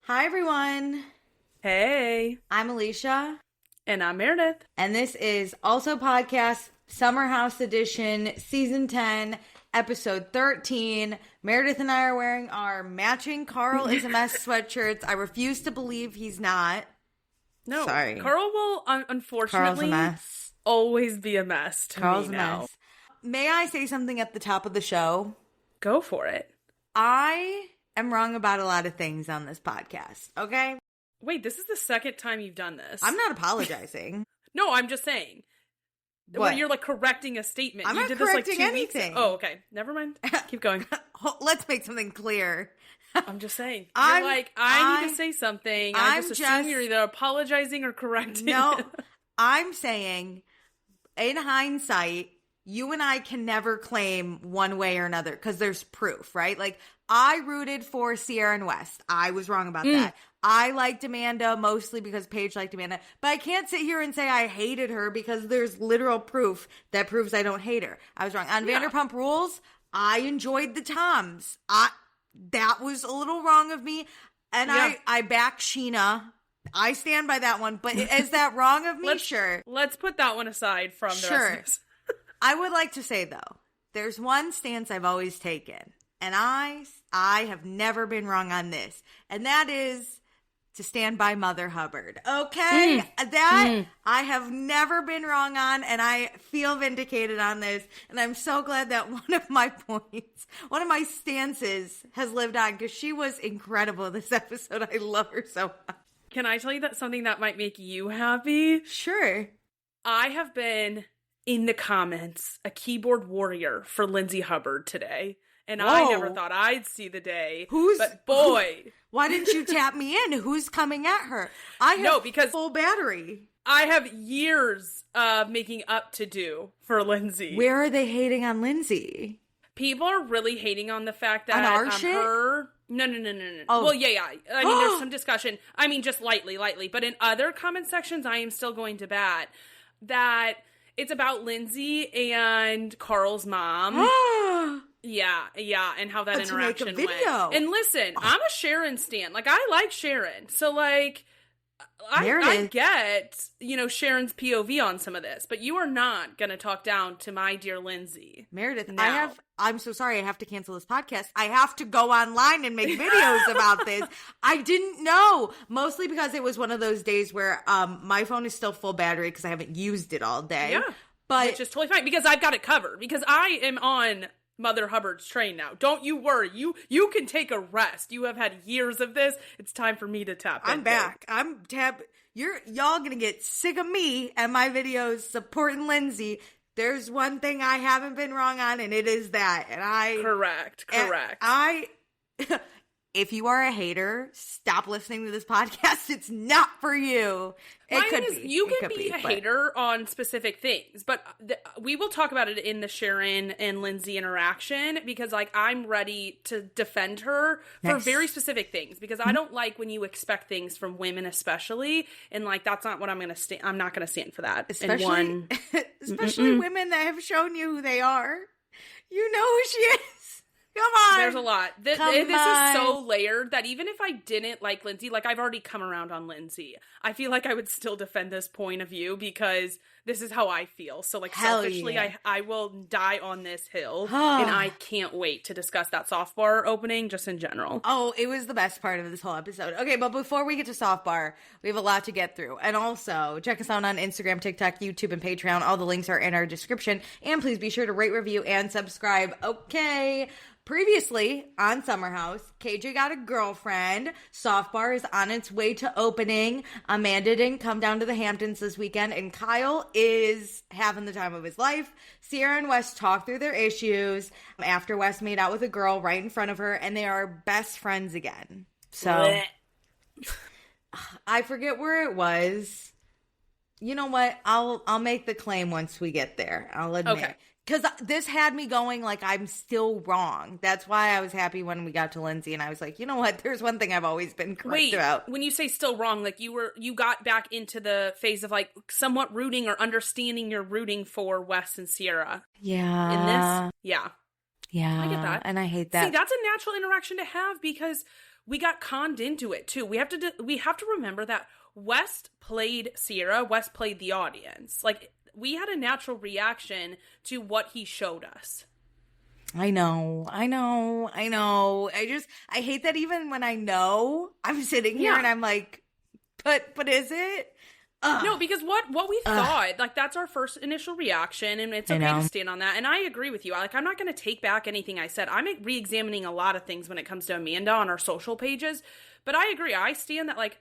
Hi, everyone. Hey. I'm Alicia. And I'm Meredith. And this is Also Podcast Summer House Edition, Season 10, Episode 13. Meredith and I are wearing our matching Carl is a Mess sweatshirts. I refuse to believe he's not. No. Sorry. Carl will, unfortunately, always be a mess to Carl's me a now. mess. May I say something at the top of the show? Go for it. I am wrong about a lot of things on this podcast, okay? Wait, this is the second time you've done this. I'm not apologizing. No, I'm just saying. What? Where you're like correcting a statement. I'm you not did correcting this like 2 anything. weeks. Oh, okay. Never mind. Keep going. Let's make something clear. I'm just saying. You're like, I need to say something. I just assume you're either apologizing or correcting. No, I'm saying, in hindsight, you and I can never claim one way or another because there's proof, right? Like, I rooted for Ciara and West. I was wrong about that. I liked Amanda mostly because Paige liked Amanda. But I can't sit here and say I hated her because there's literal proof that proves I don't hate her. I was wrong. On Vanderpump Rules, I enjoyed the Toms. That was a little wrong of me. And I back Sheena. I stand by that one. But is that wrong of me? Sure. Let's put that one aside from the rest of this. I would like to say, though, there's one stance I've always taken. And I have never been wrong on this. And that is to stand by Mother Hubbard. Okay? I have never been wrong on, and I feel vindicated on this. And I'm so glad that one of my points, one of my stances has lived on, because she was incredible this episode. I love her so much. Can I tell you that something that might make you happy? Sure. I have been, in the comments, a keyboard warrior for Lindsay Hubbard today. And Whoa. I never thought I'd see the day. But boy. Why didn't you tap me in? Who's coming at her? I have because full battery. I have years of making up to do for Lindsay. Where are they hating on Lindsay? People are really hating on the fact that on our shit? her... No. Oh. Well, yeah. I mean, there's some discussion. I mean, just lightly. But in other comment sections, I am still going to bat that it's about Lindsay and Carl's mom. Yeah, and how that interaction make a video. went. And listen, I'm a Sharon stan. Like, I like Sharon. So, like, I get, Sharon's POV on some of this. But you are not going to talk down to my dear Lindsay. Meredith, now. I'm so sorry I have to cancel this podcast. I have to go online and make videos about this. I didn't know. Mostly because it was one of those days where my phone is still full battery because I haven't used it all day. Yeah, which is totally fine because I've got it covered. Because I am on Mother Hubbard's train now. Don't you worry. You can take a rest. You have had years of this. It's time for me to tap in. I'm back. Y'all gonna get sick of me and my videos supporting Lindsay. There's one thing I haven't been wrong on, and it is that. And Correct. If you are a hater, stop listening to this podcast. It's not for you. You can be a hater on specific things, but we will talk about it in the Sharon and Lindsay interaction because, like, I'm ready to defend her for very specific things because I don't like when you expect things from women, especially, and like that's not what I'm gonna stand. I'm not gonna stand for that. Especially women that have shown you who they are. You know who she is. Come on. There's a lot. This is so layered that even if I didn't like Lindsay, like I've already come around on Lindsay, I feel like I would still defend this point of view because this is how I feel. So like selfishly, I will die on this hill and I can't wait to discuss that soft bar opening just in general. Oh, it was the best part of this whole episode. Okay, but before we get to soft bar, we have a lot to get through. And also, check us out on Instagram, TikTok, YouTube, and Patreon. All the links are in our description. And please be sure to rate, review, and subscribe. Okay. Previously on Summer House, KJ got a girlfriend. Soft bar is on its way to opening. Amanda didn't come down to the Hamptons this weekend, and Kyle is having the time of his life. Ciara and West talk through their issues after West made out with a girl right in front of her, and they are best friends again. So, I forget where it was. You know what? I'll make the claim once we get there. I'll admit. Okay. Because this had me going like I'm still wrong. That's why I was happy when we got to Lindsay and I was like, you know what? There's one thing I've always been correct about. When you say still wrong, like you got back into the phase of like somewhat rooting or understanding you're rooting for West and Ciara. Yeah. In this? Yeah. Yeah. I get that. And I hate that. See, that's a natural interaction to have because we got conned into it too. We have to remember that West played Ciara, West played the audience. Like, we had a natural reaction to what he showed us. I know. I hate that even when I know, I'm sitting here and I'm like, but is it? No, because what we thought, like, that's our first initial reaction, and it's okay to stand on that. And I agree with you. Like, I'm not going to take back anything I said. I'm re-examining a lot of things when it comes to Amanda on our social pages. But I agree. I stand that, like,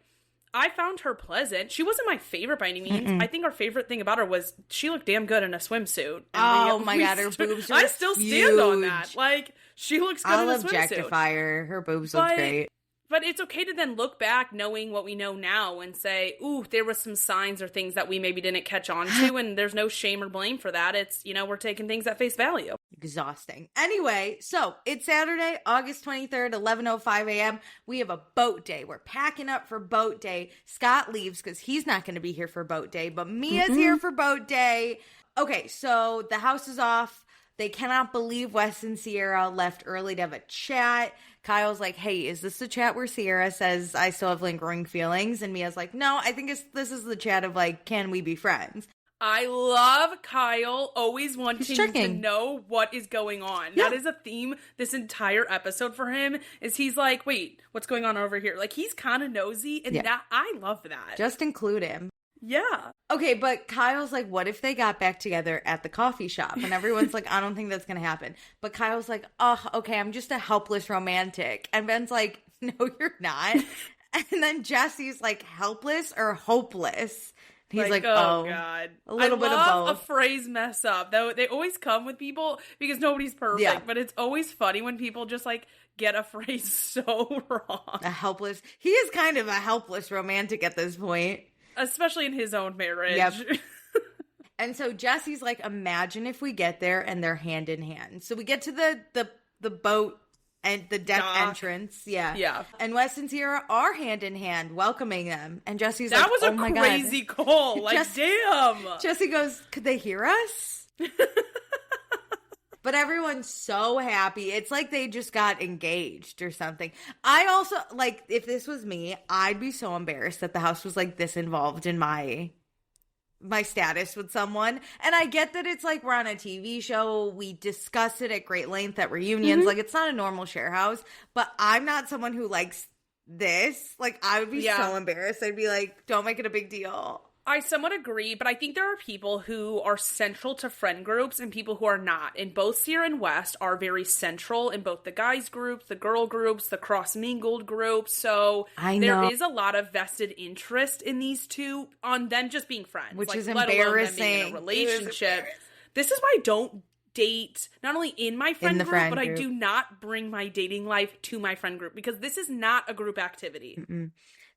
I found her pleasant. She wasn't my favorite by any means. I think our favorite thing about her was she looked damn good in a swimsuit. And my God, her boobs are I still stand on that. Like, she looks good in a swimsuit. I'll objectify her. Her boobs look great. But it's okay to then look back knowing what we know now and say, ooh, there was some signs or things that we maybe didn't catch on to, and there's no shame or blame for that. It's, we're taking things at face value. Exhausting. Anyway, so it's Saturday, August 23rd, 11:05 a.m. We have a boat day. We're packing up for boat day. Scott leaves because he's not going to be here for boat day, but Mia's here for boat day. Okay, so the house is off. They cannot believe West and Ciara left early to have a chat. Kyle's like, hey, is this the chat where Ciara says I still have lingering feelings? And Mia's like, no, I think this is the chat of, like, can we be friends? I love Kyle always wanting to know what is going on. Yeah. That is a theme this entire episode for him, is he's like, wait, what's going on over here? Like, he's kind of nosy, and that I love that. Just include him. Yeah. Okay, but Kyle's like, what if they got back together at the coffee shop? And everyone's like, I don't think that's going to happen. But Kyle's like, oh, okay, I'm just a helpless romantic. And Ben's like, no, you're not. And then Jesse's like, helpless or hopeless? He's like, oh, God. A little bit of both. I love a phrase mess up. Though they always come with people because nobody's perfect. But it's always funny when people just, like, get a phrase so wrong. He is kind of a helpless romantic at this point. Especially in his own marriage. Yep. And so Jesse's like, imagine if we get there and they're hand in hand. So we get to the boat and the deck entrance. Yeah. Yeah. And West and Ciara are hand in hand welcoming them. And Jesse's like, that was a crazy call. Like, damn. Jesse goes, could they hear us? But everyone's so happy. It's like they just got engaged or something. I also, like, if this was me, I'd be so embarrassed that the house was, like, this involved in my status with someone. And I get that it's like we're on a TV show. We discuss it at great length at reunions. Like, it's not a normal share house. But I'm not someone who likes this. Like, I would be so embarrassed. I'd be like, don't make it a big deal. I somewhat agree, but I think there are people who are central to friend groups and people who are not. And both Ciara and West are very central in both the guys groups, the girl groups, the cross-mingled groups. So there is a lot of vested interest in these two on them just being friends. Which is let embarrassing. Alone them being in a relationship. This is why I don't date, not only in my friend group, but I do not bring my dating life to my friend group because this is not a group activity.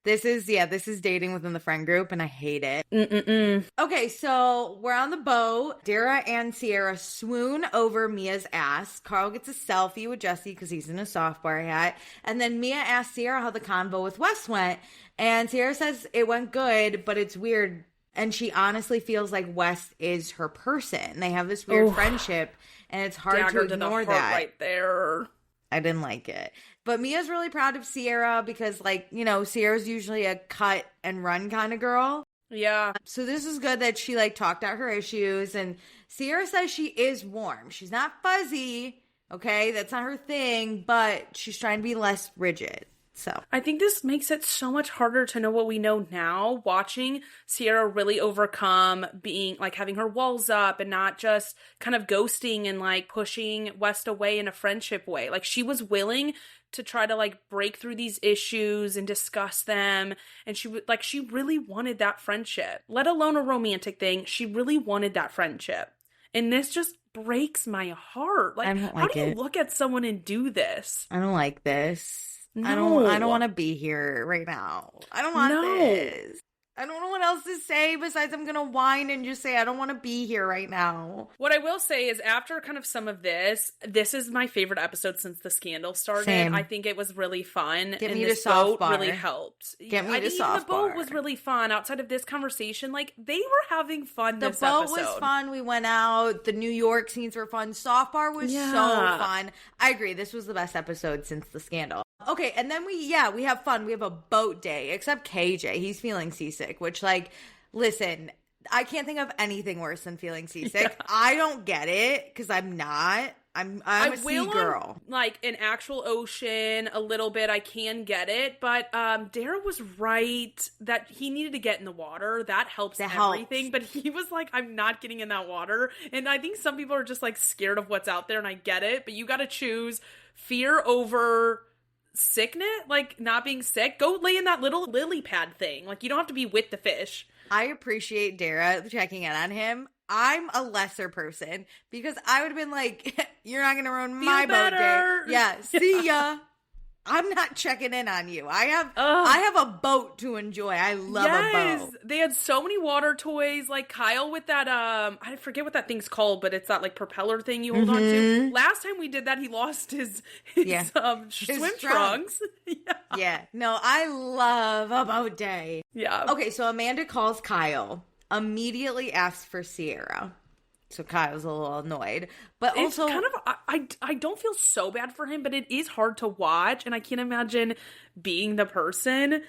This is dating within the friend group, and I hate it. Okay, so we're on the boat. Dara and Ciara swoon over Mia's ass. Carl gets a selfie with Jesse because he's in a soft bar hat. And then Mia asks Ciara how the convo with Wes went. And Ciara says it went good, but it's weird. And she honestly feels like Wes is her person. They have this weird friendship, and it's hard to ignore that. Right there. I didn't like it. But Mia's really proud of Ciara because, like, Ciara's usually a cut and run kind of girl. Yeah. So this is good that she, like, talked out her issues. And Ciara says she is warm. She's not fuzzy, okay? That's not her thing. But she's trying to be less rigid. So I think this makes it so much harder to know what we know now, watching Ciara really overcome being, like, having her walls up and not just kind of ghosting and, like, pushing West away in a friendship way. Like, she was willing to try to, like, break through these issues and discuss them. And she really wanted that friendship, let alone a romantic thing. She really wanted that friendship. And this just breaks my heart. Like, how do you look at someone and do this? I don't like this. No. I don't want to be here right now. I don't want this. I don't know what else to say besides I'm going to whine and just say I don't want to be here right now. What I will say is after kind of some of this is my favorite episode since the scandal started. Same. I think it was really fun. Get me to soft bar. Really helped. Get me to soft bar. The boat was really fun. Outside of this conversation, like, they were having fun this episode. The boat was fun. We went out. The New York scenes were fun. Soft bar was so fun. I agree. This was the best episode since the scandal. Okay, and then we have fun. We have a boat day, except KJ. He's feeling seasick, which, like, listen, I can't think of anything worse than feeling seasick. Yeah. I don't get it, because I'm not. I'm a sea girl. Like, an actual ocean, a little bit, I can get it. But Dara was right that he needed to get in the water. That helps everything. But he was like, I'm not getting in that water. And I think some people are just, like, scared of what's out there, and I get it. But you got to choose fear over sickness, like not being sick. Go lay in that little lily pad thing. Like, you don't have to be with the fish. I appreciate Dara checking in on him. I'm a lesser person because I would have been like, you're not going to ruin my boat day. Yeah, see ya. I'm not checking in on you. I have a boat to enjoy. I love a boat. They had so many water toys, like Kyle with that, I forget what that thing's called, but it's that like propeller thing you hold on to. Last time we did that, he lost his swim trunks. Yeah. No, I love a boat day. Yeah. Okay, so Amanda calls Kyle, immediately asks for Ciara. So Kyle's a little annoyed, but it's also kind of, I don't feel so bad for him, but it is hard to watch, and I can't imagine being the person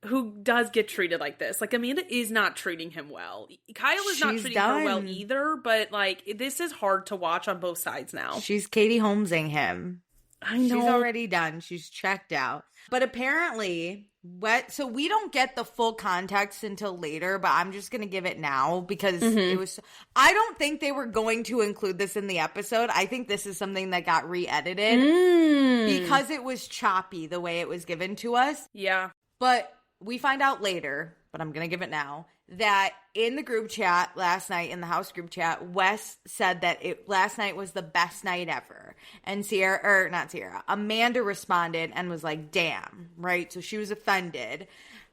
who does get treated like this. Like, Amanda is not treating him well. Kyle is not treating her well either, but like, this is hard to watch on both sides now. She's Katie Holmesing him. I know. She's already done. She's checked out. But apparently, so we don't get the full context until later, but I'm just going to give it now because it was, I don't think they were going to include this in the episode. I think this is something that got re-edited because it was choppy the way it was given to us. Yeah. But we find out later, but I'm going to give it now, that in the group chat last night, in the house group chat, Wes said that last night was the best night ever. And Amanda responded and was like, damn, right? So she was offended.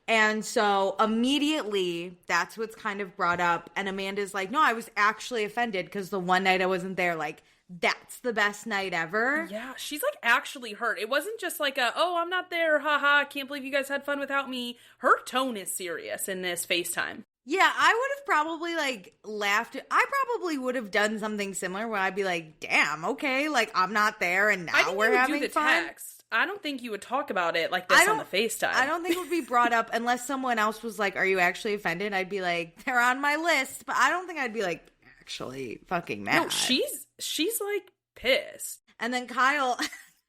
And so immediately that's what's kind of brought up. And Amanda's like, no, I was actually offended because the one night I wasn't there, like, that's the best night ever. Yeah, she's like actually hurt. It wasn't just like I'm not there, haha, can't believe you guys had fun without me. Her tone is serious in this FaceTime. Yeah, I would have probably like laughed. I probably would have done something similar where I'd be like, damn, okay, like I'm not there and now we're having fun. Text. I don't think you would talk about it like this on the FaceTime. I don't think it would be brought up unless someone else was like, are you actually offended? I'd be like, they're on my list. But I don't think I'd be like, actually fucking mad. No, she's like pissed. And then Kyle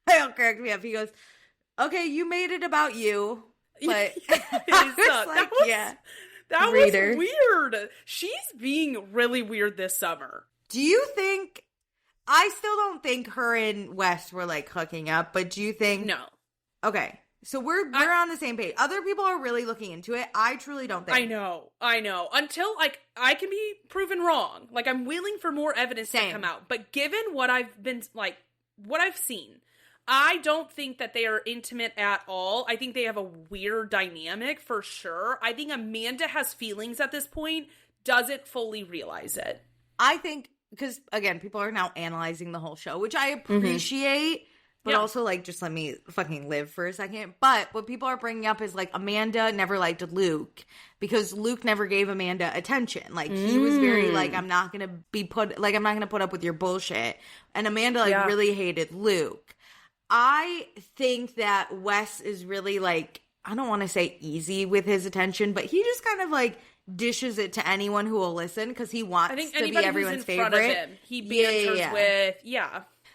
cracked me up. He goes, okay, you made it about you. But that was weird. She's being really weird this summer. Do you think, I still don't think her and Wes were like hooking up, but do you think? No. Okay. So we're on the same page. Other people are really looking into it. I truly don't think. I know. Until, like, I can be proven wrong. Like, I'm willing for more evidence to come out. But given what I've been, like, what I've seen, I don't think that they are intimate at all. I think they have a weird dynamic for sure. I think Amanda has feelings at this point, doesn't fully realize it. I think, because, again, people are now analyzing the whole show, which I appreciate. But also, like, just let me fucking live for a second. But what people are bringing up is, like, Amanda never liked Luke because Luke never gave Amanda attention. Like, he was very, like, I'm not going to put up with your bullshit. And Amanda, like, really hated Luke. I think that Wes is really, like, I don't want to say easy with his attention, but he just kind of, like, dishes it to anyone who will listen because he wants to be everyone's favorite. Front of him, he banters with,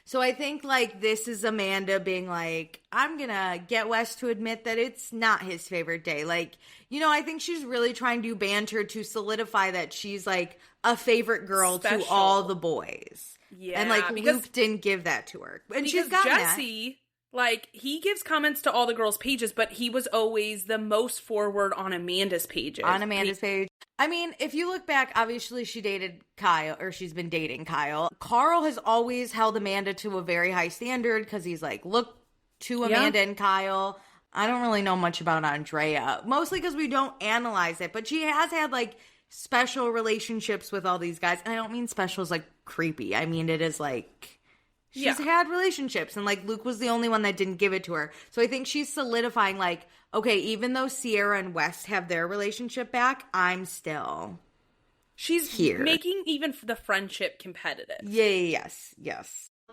So I think, like, this is Amanda being like, I'm going to get Wes to admit that it's not his favorite day. Like, you know, I think she's really trying to banter to solidify that she's, like, a favorite girl to all the boys. Yeah. And, like, Luke didn't give that to her. And she's got Jesse, like, he gives comments to all the girls' pages, but he was always the most forward on Amanda's pages. On Amanda's page. I mean, if you look back, obviously she dated Kyle, or she's been dating Kyle. Carl has always held Amanda to a very high standard because he's like, look to Amanda and Kyle. I don't really know much about Andrea, mostly because we don't analyze it, but she has had like special relationships with all these guys. And I don't mean special as like creepy. I mean, it is like she's had relationships, and like Luke was the only one that didn't give it to her. So I think she's solidifying like, okay, even though Ciara and West have their relationship back, I'm still She's here. Making even the friendship competitive. Yes.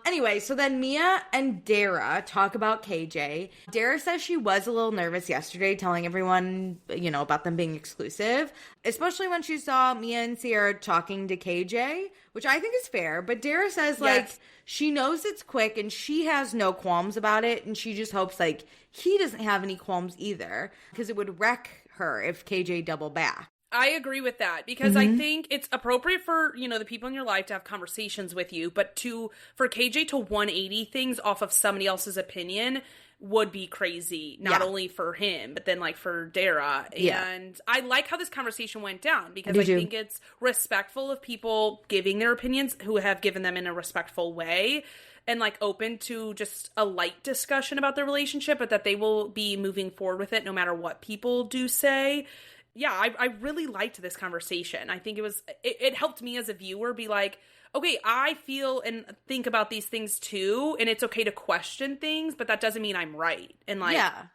Anyway, so then Mia and Dara talk about KJ. Dara says she was a little nervous yesterday telling everyone, about them being exclusive, especially when she saw Mia and Ciara talking to KJ, which I think is fair. But Dara says, she knows it's quick and she has no qualms about it. And she just hopes, he doesn't have any qualms either because it would wreck her if KJ double back. I agree with that because I think it's appropriate for, the people in your life to have conversations with you, but for KJ to 180 things off of somebody else's opinion would be crazy, not only for him, but then for Dara. Yeah. And I like how this conversation went down because I think it's respectful of people giving their opinions who have given them in a respectful way. And open to just a light discussion about their relationship, but that they will be moving forward with it no matter what people do say. Yeah, I really liked this conversation. I think it helped me as a viewer be like, okay, I feel and think about these things too, and it's okay to question things, but that doesn't mean I'm right. And yeah.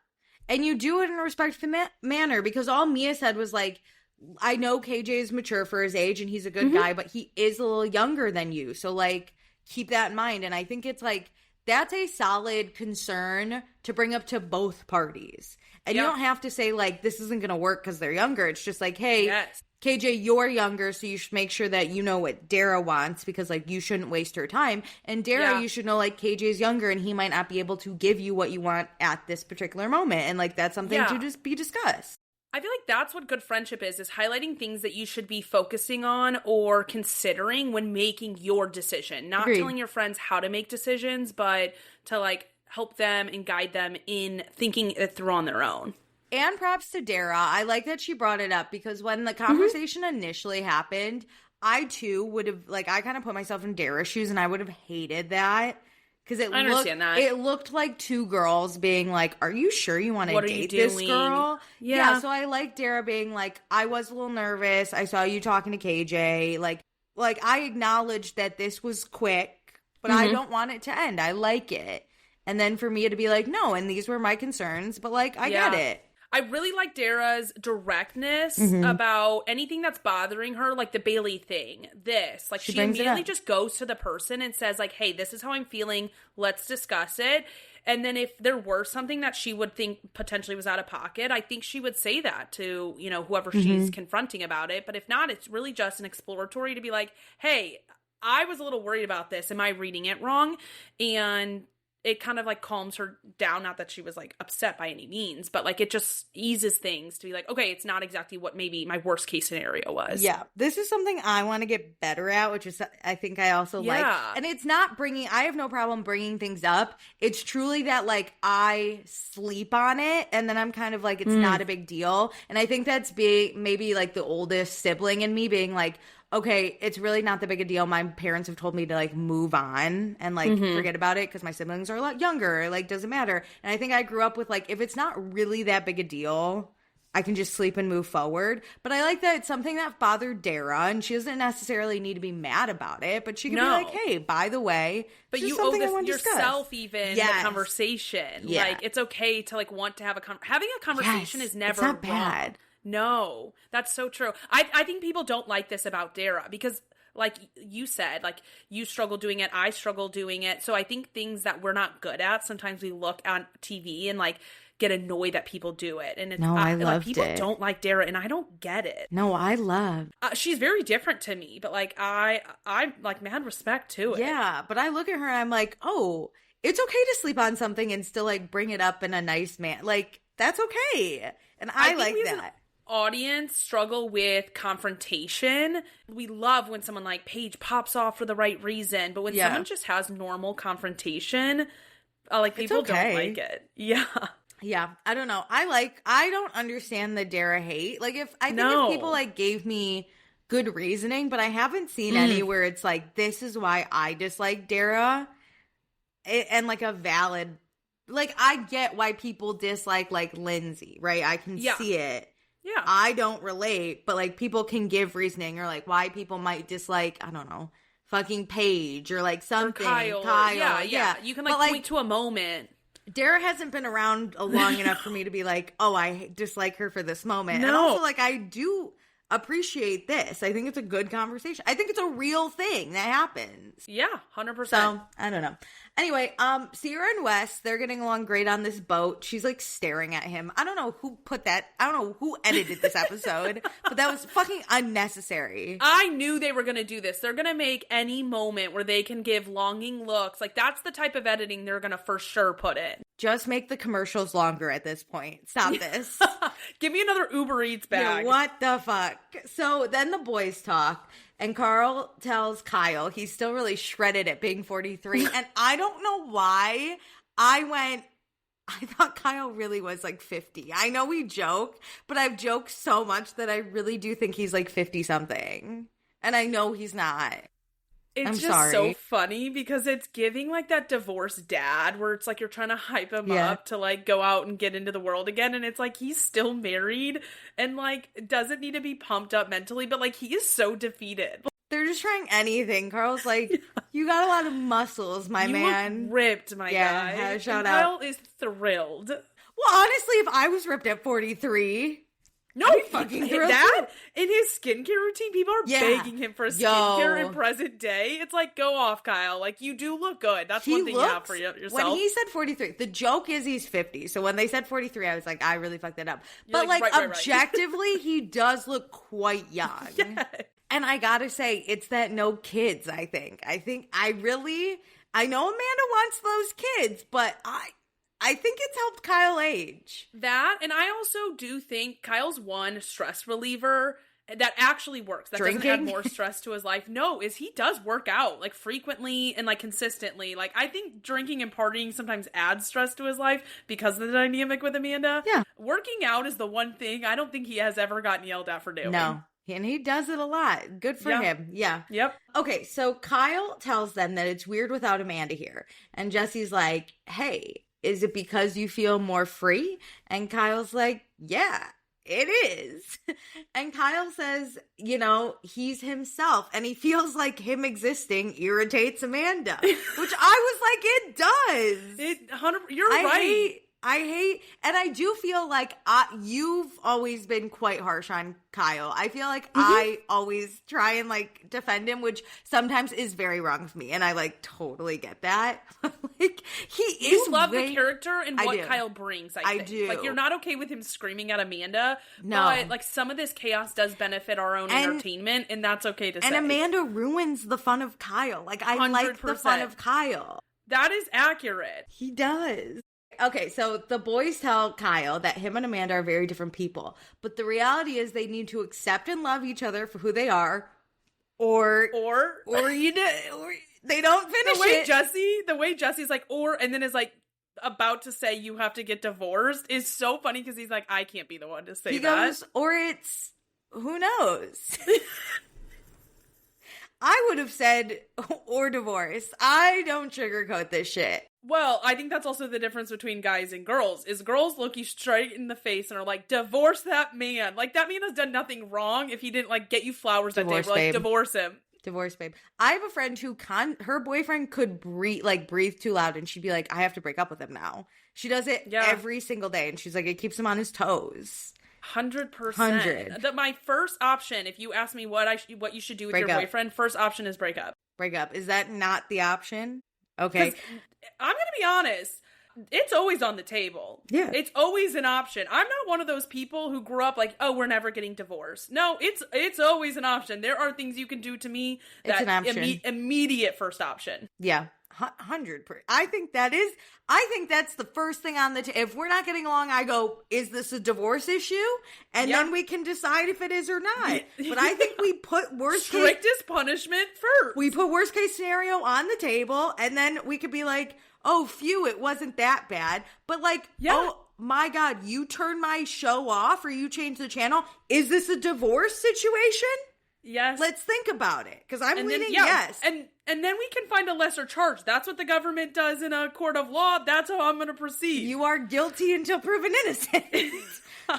And you do it in a respectful manner, because all Mia said was I know KJ is mature for his age and he's a good guy, but he is a little younger than you. So keep that in mind. And I think it's that's a solid concern to bring up to both parties. And you don't have to say, this isn't going to work because they're younger. It's just hey, KJ, you're younger, so you should make sure that you know what Dara wants because, you shouldn't waste her time. And Dara, you should know, KJ's younger and he might not be able to give you what you want at this particular moment. And, that's something to just be discussed. I feel like that's what good friendship is highlighting things that you should be focusing on or considering when making your decision. Not telling your friends how to make decisions, but to, help them and guide them in thinking it through on their own. And props to Dara. I like that she brought it up because when the conversation initially happened, I too would have, I kind of put myself in Dara's shoes and I would have hated that. Because it looked like two girls being are you sure you want to date this girl? Yeah, so I like Dara being I was a little nervous. I saw you talking to KJ. I acknowledged that this was quick, but I don't want it to end. I like it. And then for Mia to be no, and these were my concerns, but I get it. I really like Dara's directness about anything that's bothering her, the Bailey thing, this. She immediately just goes to the person and says, hey, this is how I'm feeling. Let's discuss it. And then if there were something that she would think potentially was out of pocket, I think she would say that to, whoever she's confronting about it. But if not, it's really just an exploratory to be hey, I was a little worried about this. Am I reading it wrong? And it kind of calms her down. Not that she was upset by any means, but it just eases things to be okay, it's not exactly what maybe my worst case scenario was. Yeah. This is something I want to get better at, which is I think I also like. And it's not I have no problem bringing things up. It's truly that I sleep on it and then I'm kind of it's not a big deal. And I think that's maybe the oldest sibling in me being okay, it's really not that big a deal. My parents have told me to move on and forget about it because my siblings are a lot younger. Doesn't matter. And I think I grew up with if it's not really that big a deal, I can just sleep and move forward. But I like that it's something that bothered Dara and she doesn't necessarily need to be mad about it, but she can be hey, by the way, but you owe this yourself even the conversation. Yeah. It's okay to want to have having a conversation is never it's not wrong. bad. No, that's so true. I think people don't like this about Dara because you said, you struggle doing it, I struggle doing it. So I think things that we're not good at, sometimes we look on TV and get annoyed that people do it. And it's, I loved people it. Don't like Dara and I don't get it. No, I love. She's very different to me, but I'm mad respect to it. Yeah, but I look at her and I'm oh, it's okay to sleep on something and still bring it up in a nice man. That's okay. And I like that. Audience struggle with confrontation. We love when someone Paige pops off for the right reason, but when someone just has normal confrontation, people don't like it. Yeah. Yeah, I don't know. I don't understand the Dara hate. If people gave me good reasoning, but I haven't seen any where it's this is why I dislike Dara, and a valid. I get why people dislike Lindsay, right? I can see it. Yeah. I don't relate, but people can give reasoning or why people might dislike, I don't know, fucking Paige or something. Or Kyle. Yeah. You can point to a moment. Dara hasn't been around long enough for me to be oh, I dislike her for this moment. No. And also appreciate this. I think it's a good conversation. I think it's a real thing that happens. Yeah, 100%. So, I don't know. Anyway, Ciara and Wes, they're getting along great on this boat. She's like staring at him. I don't know who put that. I don't know who edited this episode, but that was fucking unnecessary. I knew they were going to do this. They're going to make any moment where they can give longing looks. Like, that's the type of editing they're going to for sure put in. Just make the commercials longer at this point. Stop this. Give me another Uber Eats bag. Yeah, what the fuck? So then the boys talk, and Carl tells Kyle he's still really shredded at being 43. And I don't know why I thought Kyle really was like 50. I know we joke, but I've joked so much that I really do think he's like 50 something. And I know he's not. It's just so funny because it's giving like that divorced dad where it's like you're trying to hype him up to like go out and get into the world again. And it's like he's still married and like doesn't need to be pumped up mentally, but like he is so defeated. They're just trying anything. Carl's like, you got a lot of muscles, my man. You look ripped, my guy. Yeah, shout out. Kyle is thrilled. Well, honestly, if I was ripped at 43... No, fucking that in his skincare routine, people are begging him for skincare in present day. It's like, go off, Kyle. Like, you do look good. That's one thing you have for yourself. When he said 43, the joke is he's 50. So when they said 43, I was like, I really fucked that up. You're but like right. objectively, he does look quite young. Yeah. And I gotta say, it's that no kids, I think. I know Amanda wants those kids, but I think it's helped Kyle age. That, and I also do think Kyle's one stress reliever that actually works. That Drinking? Doesn't add more stress to his life. No, is he does work out, like, frequently and, like, consistently. Like, I think drinking and partying sometimes adds stress to his life because of the dynamic with Amanda. Yeah. Working out is the one thing I don't think he has ever gotten yelled at for doing. No. And he does it a lot. Good for him. Yeah. Yep. Okay, so Kyle tells them that it's weird without Amanda here. And Jesse's like, hey, is it because you feel more free? And Kyle's like, yeah, it is. And Kyle says, you know, he's himself and he feels like him existing irritates Amanda. Which I was like, it does. You're right. I hate, and I do feel like you've always been quite harsh on Kyle. I feel like I always try and like defend him, which sometimes is very wrong of me, and I like totally get that. Like you love the character and what Kyle brings. I think. do. Like you're not okay with him screaming at Amanda, no. But like some of this chaos does benefit our own entertainment, and that's okay to say. And Amanda ruins the fun of Kyle. Like I 100%. Like the fun of Kyle. That is accurate. He does. Okay, so the boys tell Kyle that him and Amanda are very different people, but the reality is they need to accept and love each other for who they are, or they don't finish the way Jesse's like, and then is like about to say you have to get divorced is so funny because he's like, I can't be the one to say that. Goes, or it's, who knows? I would have said, or divorce. I don't sugarcoat this shit. Well, I think that's also the difference between guys and girls, is girls look you straight in the face and are like, divorce that man. Like, that man has done nothing wrong if he didn't, like, get you flowers that day. We're like, divorce him. Divorce, babe. I have a friend who her boyfriend could breathe too loud, and she'd be like, I have to break up with him now. She does it every single day, and she's like, it keeps him on his toes. 100%. My first option, if you ask me what you should do with your boyfriend, first option is break up. Break up. Is that not the option? Okay. I'm going to be honest. It's always on the table. Yeah. It's always an option. I'm not one of those people who grew up like, oh, we're never getting divorced. No, it's always an option. There are things you can do to me that immediate first option. Yeah. 100%. I think that's the first thing on the table. If we're not getting along, I go, is this a divorce issue? And then we can decide if it is or not. But I think we put strictest punishment first. We put worst case scenario on the table, and then we could be like, oh, phew, it wasn't that bad. But like, oh my God, you turn my show off or you change the channel. Is this a divorce situation? Yes. Let's think about it. Because I'm leaning yes. And then we can find a lesser charge. That's what the government does in a court of law. That's how I'm going to proceed. You are guilty until proven innocent.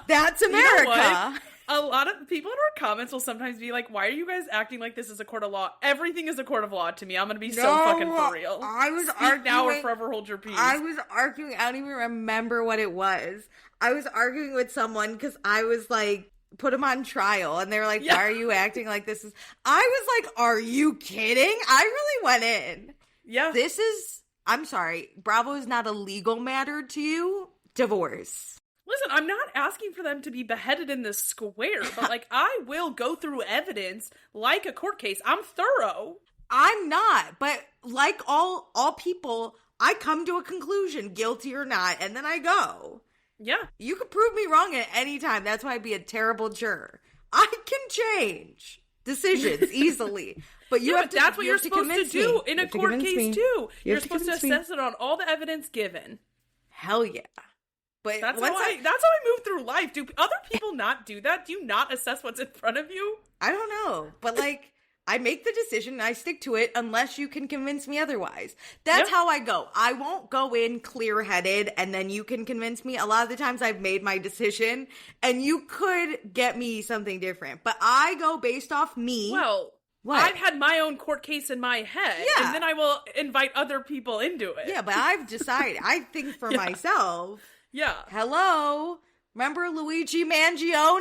That's America. You know, a lot of people in our comments will sometimes be like, why are you guys acting like this is a court of law? Everything is a court of law to me. I'm going to be so fucking for real. I was arguing now or forever hold your peace. I was arguing. I don't even remember what it was. I was arguing with someone because I was like, put him on trial, and they were like, why are you acting like this is... I was like, are you kidding? I really went in. Yeah. This is... I'm sorry. Bravo is not a legal matter to you. Divorce. Listen, I'm not asking for them to be beheaded in the square, but, like, I will go through evidence like a court case. I'm thorough. I'm not, but like all people, I come to a conclusion, guilty or not, and then I go. Yeah. You could prove me wrong at any time. That's why I'd be a terrible juror. I can change decisions easily. But you have to, that's what you're supposed to do in a court case, too. You're supposed to assess it on all the evidence given. Hell yeah. But that's how I move through life. Do other people not do that? Do you not assess what's in front of you? I don't know. But, like... I make the decision and I stick to it unless you can convince me otherwise. That's how I go. I won't go in clear-headed and then you can convince me. A lot of the times I've made my decision and you could get me something different. But I go based off me. Well, what? I've had my own court case in my head. Yeah. And then I will invite other people into it. Yeah, but I've decided. I think for myself. Yeah. Hello? Remember Luigi Mangione?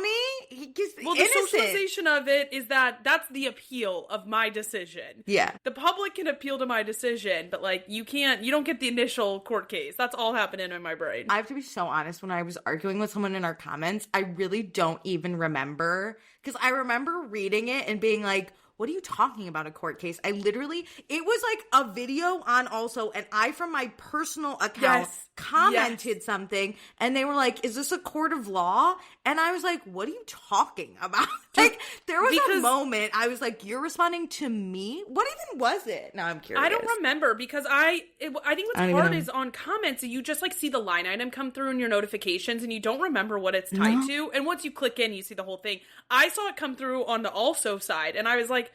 The socialization of it is that's the appeal of my decision. Yeah. The public can appeal to my decision, but, like, you don't get the initial court case. That's all happening in my brain. I have to be so honest, when I was arguing with someone in our comments, I really don't even remember. Because I remember reading it and being like, what are you talking about, a court case? It was like a video on also, and I, from my personal account, commented something, and they were like, is this a court of law? And I was like, what are you talking about? Like, there was a moment, I was like, you're responding to me? What even was it? Now I'm curious. I don't remember, because I think what's hard is on comments, you just, like, see the line item come through in your notifications, and you don't remember what it's tied to, and once you click in, you see the whole thing. I saw it come through on the also side, and I was like,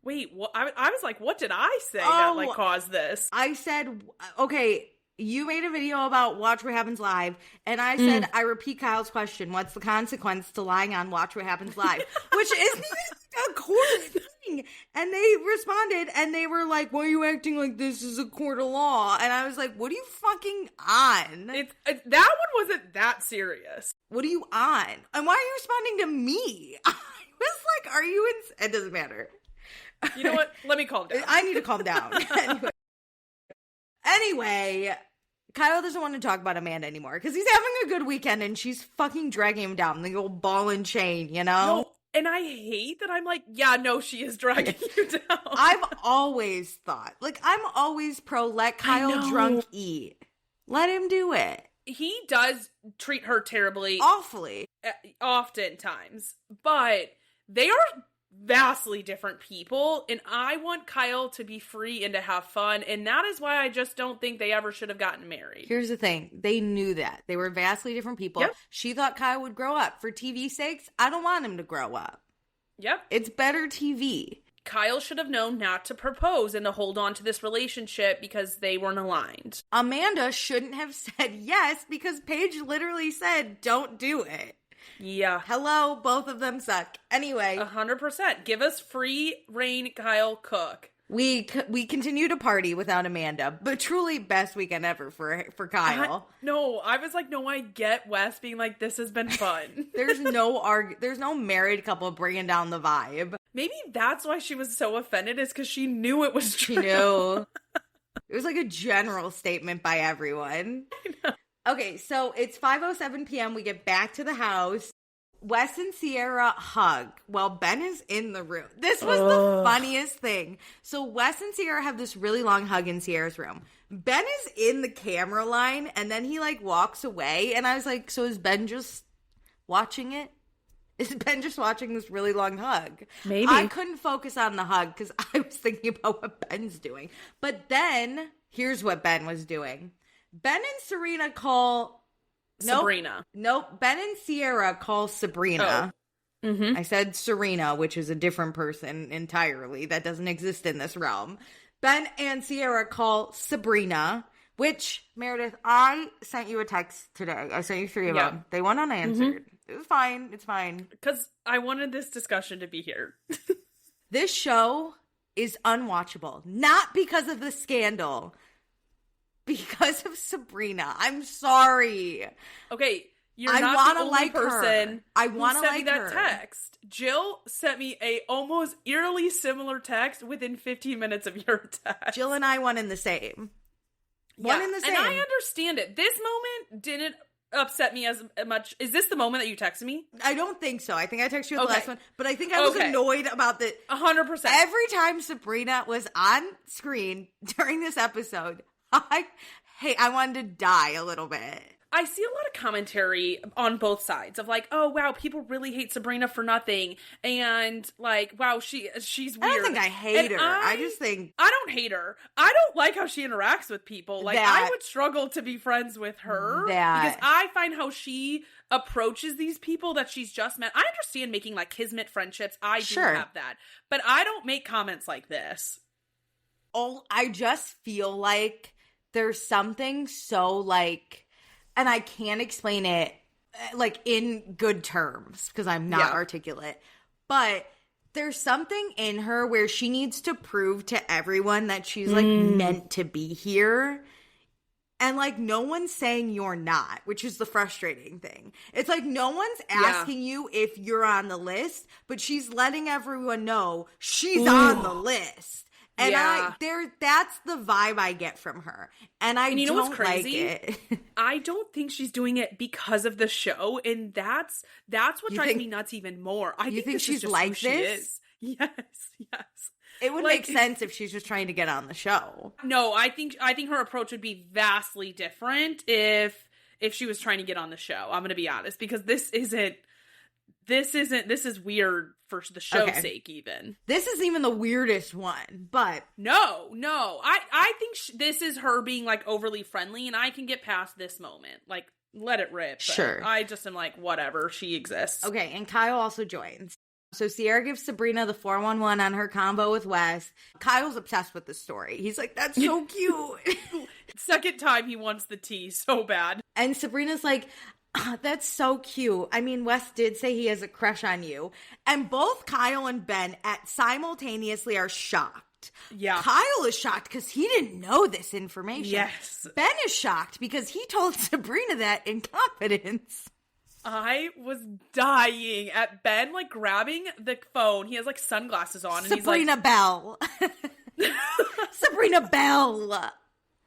wait, what? I was like, what did I say that, like, caused this? I said, okay, you made a video about Watch What Happens Live, and I said, I repeat Kyle's question, what's the consequence to lying on Watch What Happens Live? Which isn't even a court thing. And they responded, and they were like, why are you acting like this is a court of law? And I was like, what are you fucking on? That one wasn't that serious. What are you on? And why are you responding to me? I was like, are you in... It doesn't matter. You know what? Let me calm down. I need to calm down. Anyway, Kyle doesn't want to talk about Amanda anymore because he's having a good weekend and she's fucking dragging him down the old ball and chain, you know? No, and I hate that I'm like, yeah, no, she is dragging you down. I've always thought, like, I'm always pro let Kyle drunk eat. Let him do it. He does treat her terribly. Awfully. Oftentimes. But they are vastly different people, and I want Kyle to be free and to have fun, and that is why I just don't think they ever should have gotten married. Here's the thing. They knew that. They were vastly different people. Yep. She thought Kyle would grow up. For TV sakes, I don't want him to grow up. Yep. It's better TV. Kyle should have known not to propose and to hold on to this relationship because they weren't aligned. Amanda shouldn't have said yes because Paige literally said, don't do it. Yeah. Hello, both of them suck. Anyway. 100%. Give us free reign, Kyle Cook. We continue to party without Amanda, but truly best weekend ever for Kyle. I was like, no, I get Wes being like, this has been fun. There's no married couple bringing down the vibe. Maybe that's why she was so offended, is because she knew it was true. She knew. It was like a general statement by everyone. I know. Okay, so it's 5:07 p.m. We get back to the house. West and Ciara hug while Ben is in the room. This was the funniest thing. So West and Ciara have this really long hug in Ciara's room. Ben is in the camera line, and then he, like, walks away. And I was like, so is Ben just watching it? Is Ben just watching this really long hug? Maybe. I couldn't focus on the hug because I was thinking about what Ben's doing. But then, here's what Ben was doing. Ben and Serena call... Sabrina. Nope. Ben and Ciara call Sabrina. Oh. Mm-hmm. I said Serena, which is a different person entirely. That doesn't exist in this realm. Ben and Ciara call Sabrina, which, Meredith, I sent you a text today. I sent you 3 of them. They went unanswered. Mm-hmm. It was fine. It's fine. Because I wanted this discussion to be here. This show is unwatchable. Not because of the scandal. Because of Sabrina. I'm sorry. Okay, You're not the only person I want to who sent me like that her. text. Jill sent me a almost eerily similar text within 15 minutes of your text. Jill and I one in the same. One in the same. And I understand it. This moment didn't upset me as much. Is this the moment that you texted me? I don't think so. I think I texted you the last one, but I think I was annoyed about the 100%. Every time Sabrina was on screen during this episode, I wanted to die a little bit. I see a lot of commentary on both sides of like, oh wow, people really hate Sabrina for nothing, and like, wow, she's weird. I don't think I hate her. I just think I don't hate her. I don't like how she interacts with people. Like, I would struggle to be friends with her because I find how she approaches these people that she's just met. I understand making like kismet friendships. I do have that, but I don't make comments like this. Oh, I just feel like there's something so like. And I can't explain it, like, in good terms, because I'm not articulate. But there's something in her where she needs to prove to everyone that she's, like, meant to be here. And, like, no one's saying you're not, which is the frustrating thing. It's like no one's asking you if you're on the list, but she's letting everyone know she's on the list. And that's the vibe I get from her. And you know what's crazy? Like it. I don't think she's doing it because of the show, and that's what drives me nuts even more. I think she's just like this? Yes. It would make sense if she's just trying to get on the show. No, I think her approach would be vastly different if she was trying to get on the show. I'm going to be honest, because this is weird for the show's sake even. This isn't even the weirdest one, but... No. I think this is her being, like, overly friendly, and I can get past this moment. Like, let it rip. Sure. I just am like, whatever, she exists. Okay, and Kyle also joins. So Ciara gives Sabrina the 411 on her combo with Wes. Kyle's obsessed with the story. He's like, that's so cute. Second time he wants the tea so bad. And Sabrina's like... Oh, that's so cute. I mean, Wes did say he has a crush on you. And both Kyle and Ben simultaneously are shocked. Yeah. Kyle is shocked because he didn't know this information. Yes. Ben is shocked because he told Sabrina that in confidence. I was dying at Ben, like, grabbing the phone. He has, like, sunglasses on. And Sabrina he's like, Bell. Sabrina Bell.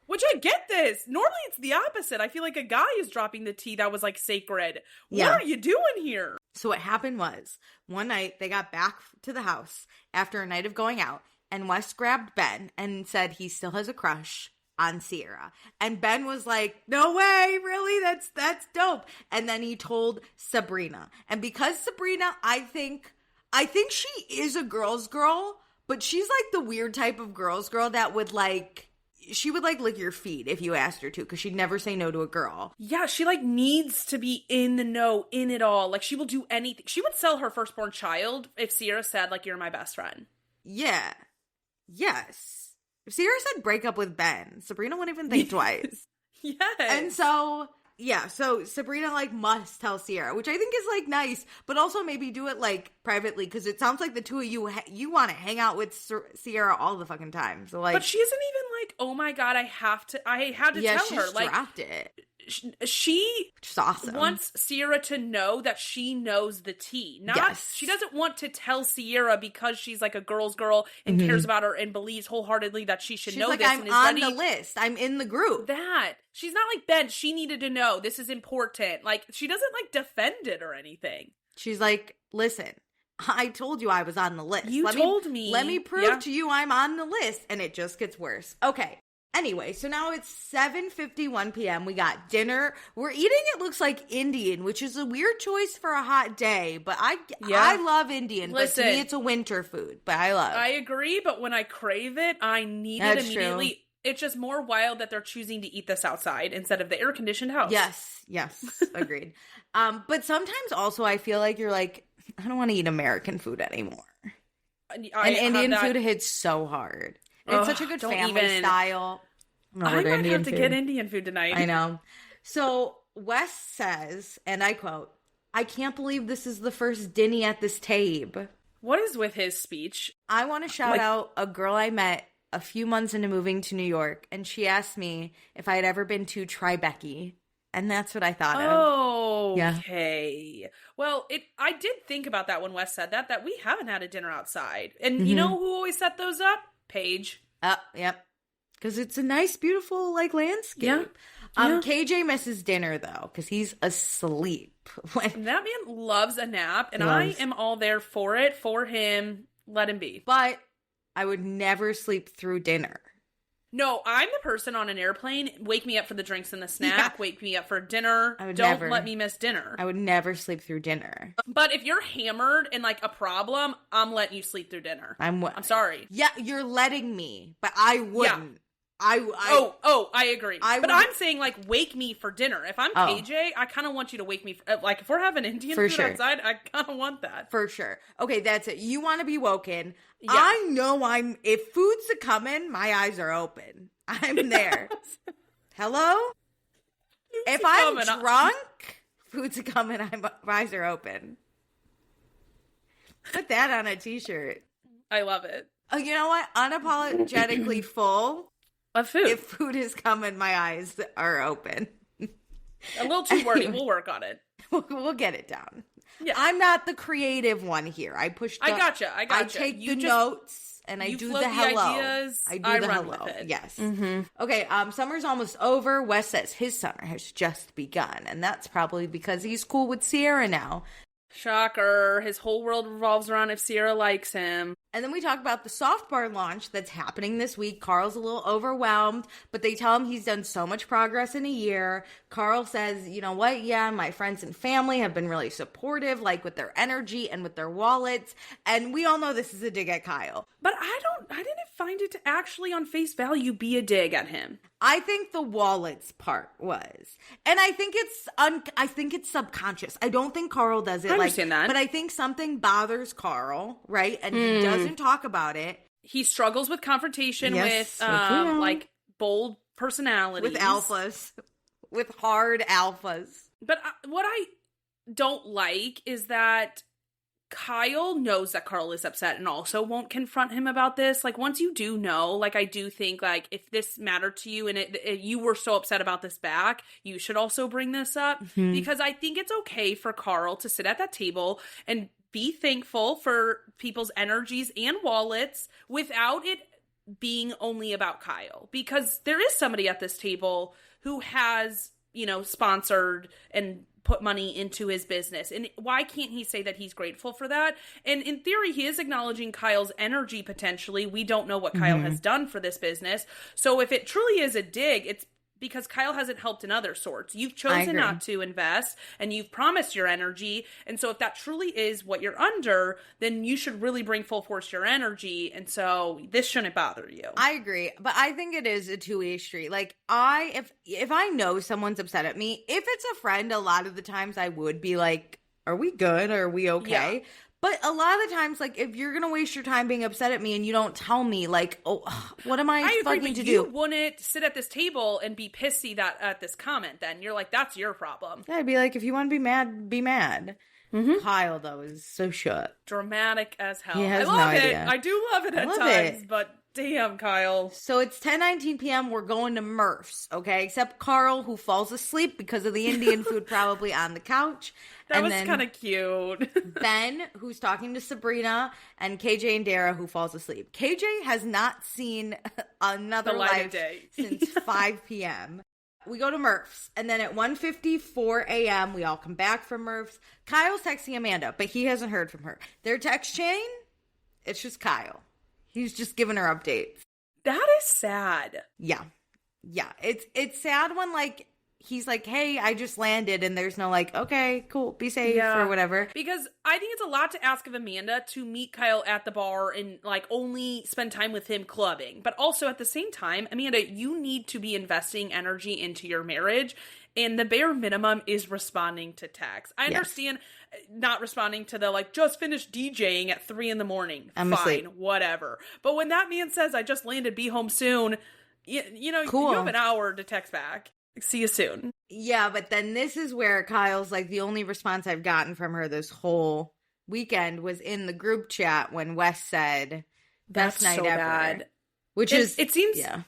Which I get this. Normally it's the opposite. I feel like a guy is dropping the tea that was like sacred. What are you doing here? So what happened was, one night they got back to the house after a night of going out, and Wes grabbed Ben and said he still has a crush on Ciara. And Ben was like, no way, really? That's dope. And then he told Sabrina. And because Sabrina, I think she is a girl's girl, but she's like the weird type of girl's girl that would like... She would, like, lick your feet if you asked her to, because she'd never say no to a girl. Yeah, she, like, needs to be in the know, in it all. Like, she will do anything. She would sell her firstborn child if Ciara said, like, you're my best friend. Yeah. Yes. If Ciara said break up with Ben, Sabrina wouldn't even think twice. Yes. And so... Yeah, so Sabrina, like, must tell Ciara, which I think is, like, nice, but also maybe do it, like, privately, because it sounds like the two of you, you want to hang out with Ciara all the fucking time, so, like... But she isn't even like, oh my god, I had to tell her. Yeah, she dropped it. She which is awesome. Wants Ciara to know that she knows the tea. She doesn't want to tell Ciara because she's like a girl's girl and cares about her and believes wholeheartedly that she should know like, this. I'm and is on ready. the list. I'm in the group. That. She's not like Ben. She needed to know. This is important. Like, she doesn't like defend it or anything. She's like, listen, I told you I was on the list. You told me. Let me prove to you I'm on the list. And it just gets worse. Okay. Anyway, so now it's 7:51 p.m. We got dinner. We're eating, it looks like Indian, which is a weird choice for a hot day. But I love Indian. Listen, but to me, it's a winter food. But I agree, but when I crave it, I need it immediately. True. It's just more wild that they're choosing to eat this outside instead of the air-conditioned house. Yes, agreed. But sometimes also I feel like you're like, I don't want to eat American food anymore. And Indian food hits so hard. It's such a good family style. I might have to get Indian food tonight. I know. So Wes says, and I quote, I can't believe this is the first dinny at this table. What is with his speech? I want to shout out a girl I met a few months into moving to New York, and she asked me if I had ever been to Tribeca. And that's what I thought of. Yeah. Okay. Well, I did think about that when Wes said that we haven't had a dinner outside. And you know who always set those up? Paige. Yep. Because it's a nice, beautiful, like, landscape. Yeah. KJ misses dinner, though, because he's asleep. That man loves a nap, and I am all there for it, for him. Let him be. But I would never sleep through dinner. No, I'm the person on an airplane. Wake me up for the drinks and the snack. Yeah. Wake me up for dinner. Don't let me miss dinner. I would never sleep through dinner. But if you're hammered and like a problem, I'm letting you sleep through dinner. I'm sorry. Yeah, you're letting me, but I wouldn't. Yeah. I agree. I'm saying, like, wake me for dinner. If I'm KJ, I kind of want you to wake me. Like, if we're having Indian food outside, I kind of want that. For sure. Okay, that's it. You want to be woken. Yeah. I know if food's a coming, my eyes are open. I'm there. Hello? If I'm drunk, food's a coming, my eyes are open. Put that on a t-shirt. I love it. Oh, you know what? Unapologetically full. Of food. If food is coming, my eyes are open. A little too wordy. We'll work on it. We'll get it down. Yeah. I'm not the creative one here. I push. I gotcha. I take the notes and I do the hello. Ideas, I do the hello. Yes. Mm-hmm. Okay. Summer's almost over. Wes says his summer has just begun, and that's probably because he's cool with Ciara now. Shocker. His whole world revolves around if Ciara likes him. And then we talk about the soft bar launch that's happening this week. Carl's a little overwhelmed, but they tell him he's done so much progress in a year. Carl says, you know what? Yeah, my friends and family have been really supportive, like with their energy and with their wallets. And we all know this is a dig at Kyle. But I didn't find it to actually on face value be a dig at him. I think the wallets part was. And I think it's subconscious. I don't think Carl does it. I understand that. But I think something bothers Carl, right? And he doesn't talk about it. He struggles with confrontation with like bold personalities. With alphas. With hard alphas. But what I don't like is that Kyle knows that Carl is upset and also won't confront him about this. Like, once you do know, like, I do think, like, if this mattered to you and you were so upset about this back, you should also bring this up. Mm-hmm. Because I think it's okay for Carl to sit at that table and be thankful for people's energies and wallets without it being only about Kyle. Because there is somebody at this table who has, sponsored and put money into his business. And why can't he say that he's grateful for that? And in theory, he is acknowledging Kyle's energy potentially. We don't know what Kyle has done for this business. So if it truly is a dig, it's because Kyle hasn't helped in other sorts. You've chosen not to invest and you've promised your energy. And so if that truly is what you're under, then you should really bring full force your energy. And so this shouldn't bother you. I agree. But I think it is a two-way street. Like if I know someone's upset at me, if it's a friend, a lot of the times I would be like, are we good? Are we okay? Yeah. But a lot of the times, like, if you're going to waste your time being upset at me and you don't tell me, like, oh, what am I fucking to do? You wouldn't sit at this table and be pissy at this comment then. You're like, that's your problem. Yeah, I'd be like, if you want to be mad, be mad. Mm-hmm. Kyle, though, is so shut. Dramatic as hell. He has I love it. Idea. I do love it at times, but damn, Kyle. So it's 10:19 p.m. We're going to Murph's, okay? Except Carl, who falls asleep because of the Indian food probably on the couch. That was kind of cute. Ben, who's talking to Sabrina, and KJ and Dara, who falls asleep. KJ has not seen another life since 5 p.m. We go to Murph's, and then at 1:54 a.m., we all come back from Murph's. Kyle's texting Amanda, but he hasn't heard from her. Their text chain, it's just Kyle. He's just giving her updates. That is sad. Yeah. It's sad when, like, he's like, hey, I just landed, and there's no like, okay, cool, be safe or whatever. Because I think it's a lot to ask of Amanda to meet Kyle at the bar and like only spend time with him clubbing. But also at the same time, Amanda, you need to be investing energy into your marriage. And the bare minimum is responding to texts. I understand not responding to the, like, just finished DJing at 3 a.m. I'm fine, asleep. Whatever. But when that man says, I just landed, be home soon, you know, cool. You have an hour to text back. See you soon. Yeah, but then this is where Kyle's like, the only response I've gotten from her this whole weekend was in the group chat when Wes said, best night so ever. Bad. Which it seems... Yeah.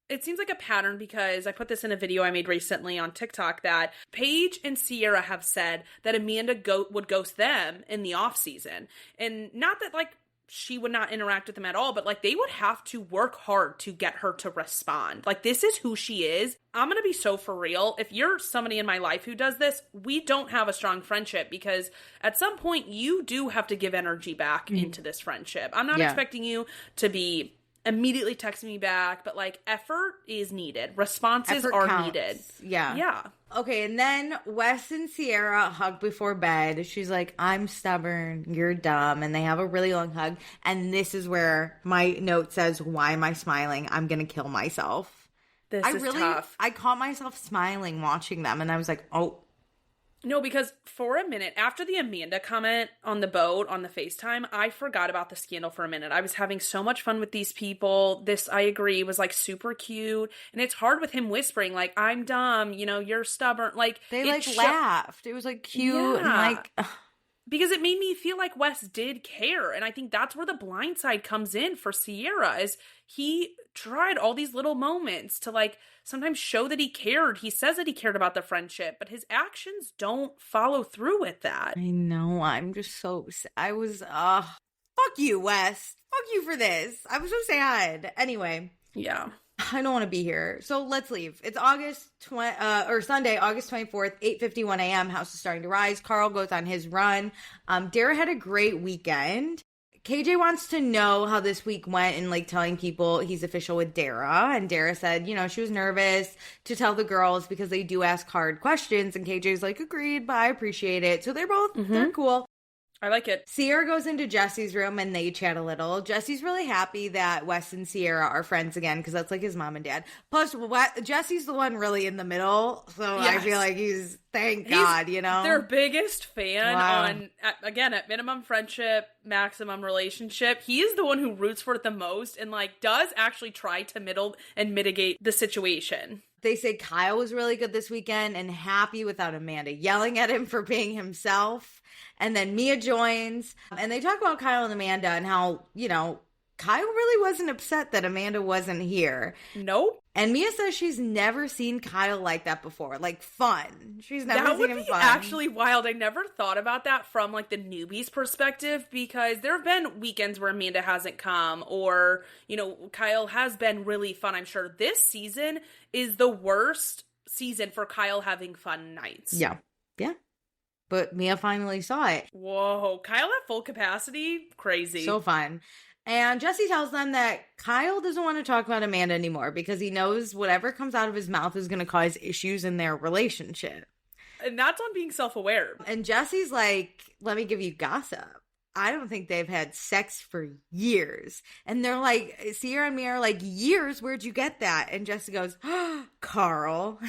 it seems like a pattern because I put this in a video I made recently on TikTok that Paige and Ciara have said that Amanda would ghost them in the off season. And not that like she would not interact with them at all, but like they would have to work hard to get her to respond. Like this is who she is. I'm going to be so for real. If you're somebody in my life who does this, we don't have a strong friendship because at some point you do have to give energy back into this friendship. I'm not expecting you to be immediately texting me back, but like effort is needed. Responses are needed. Yeah. Okay, and then West and Ciara hug before bed. She's like, I'm stubborn, you're dumb, and they have a really long hug. And this is where my note says, why am I smiling? I'm gonna kill myself. This is tough. I caught myself smiling watching them, and I was like, oh. No, because for a minute, after the Amanda comment on the boat on the FaceTime, I forgot about the scandal for a minute. I was having so much fun with these people. This, I agree, was like super cute. And it's hard with him whispering, like, I'm dumb, you know, you're stubborn. Like, they like laughed. It was like cute and like... Because it made me feel like Wes did care. And I think that's where the blind side comes in for Ciara, is he tried all these little moments to like sometimes show that he cared. He says that he cared about the friendship, but his actions don't follow through with that. I know. I'm just so... I was... fuck you, Wes. Fuck you for this. I was so sad. Anyway. Yeah. I don't want to be here. So let's leave. It's Sunday, August 24th, 8:51 a.m. House is starting to rise. Carl goes on his run. Dara had a great weekend. KJ wants to know how this week went and like telling people he's official with Dara. And Dara said, you know, she was nervous to tell the girls because they do ask hard questions. And KJ's like, agreed, but I appreciate it. So they're both, they're cool. I like it. Ciara goes into Jesse's room and they chat a little. Jesse's really happy that Wes and Ciara are friends again because that's like his mom and dad. Plus, Jesse's the one really in the middle. So I feel like thank God, you know? Their biggest fan on, again, at minimum friendship, maximum relationship. He is the one who roots for it the most and like does actually try to mitigate the situation. They say Kyle was really good this weekend and happy without Amanda yelling at him for being himself. And then Mia joins and they talk about Kyle and Amanda and how, you know, Kyle really wasn't upset that Amanda wasn't here. Nope. And Mia says she's never seen Kyle like that before. Like fun. She's never seen him fun. That would be actually wild. I never thought about that from like the newbie's perspective because there have been weekends where Amanda hasn't come or, you know, Kyle has been really fun. I'm sure this season is the worst season for Kyle having fun nights. Yeah. Yeah. But Mia finally saw it. Whoa. Kyle at full capacity? Crazy. So fun. And Jesse tells them that Kyle doesn't want to talk about Amanda anymore because he knows whatever comes out of his mouth is going to cause issues in their relationship. And that's on being self-aware. And Jesse's like, let me give you gossip. I don't think they've had sex for years. And they're like, Ciara and Mia are like, years? Where'd you get that? And Jesse goes, Carl,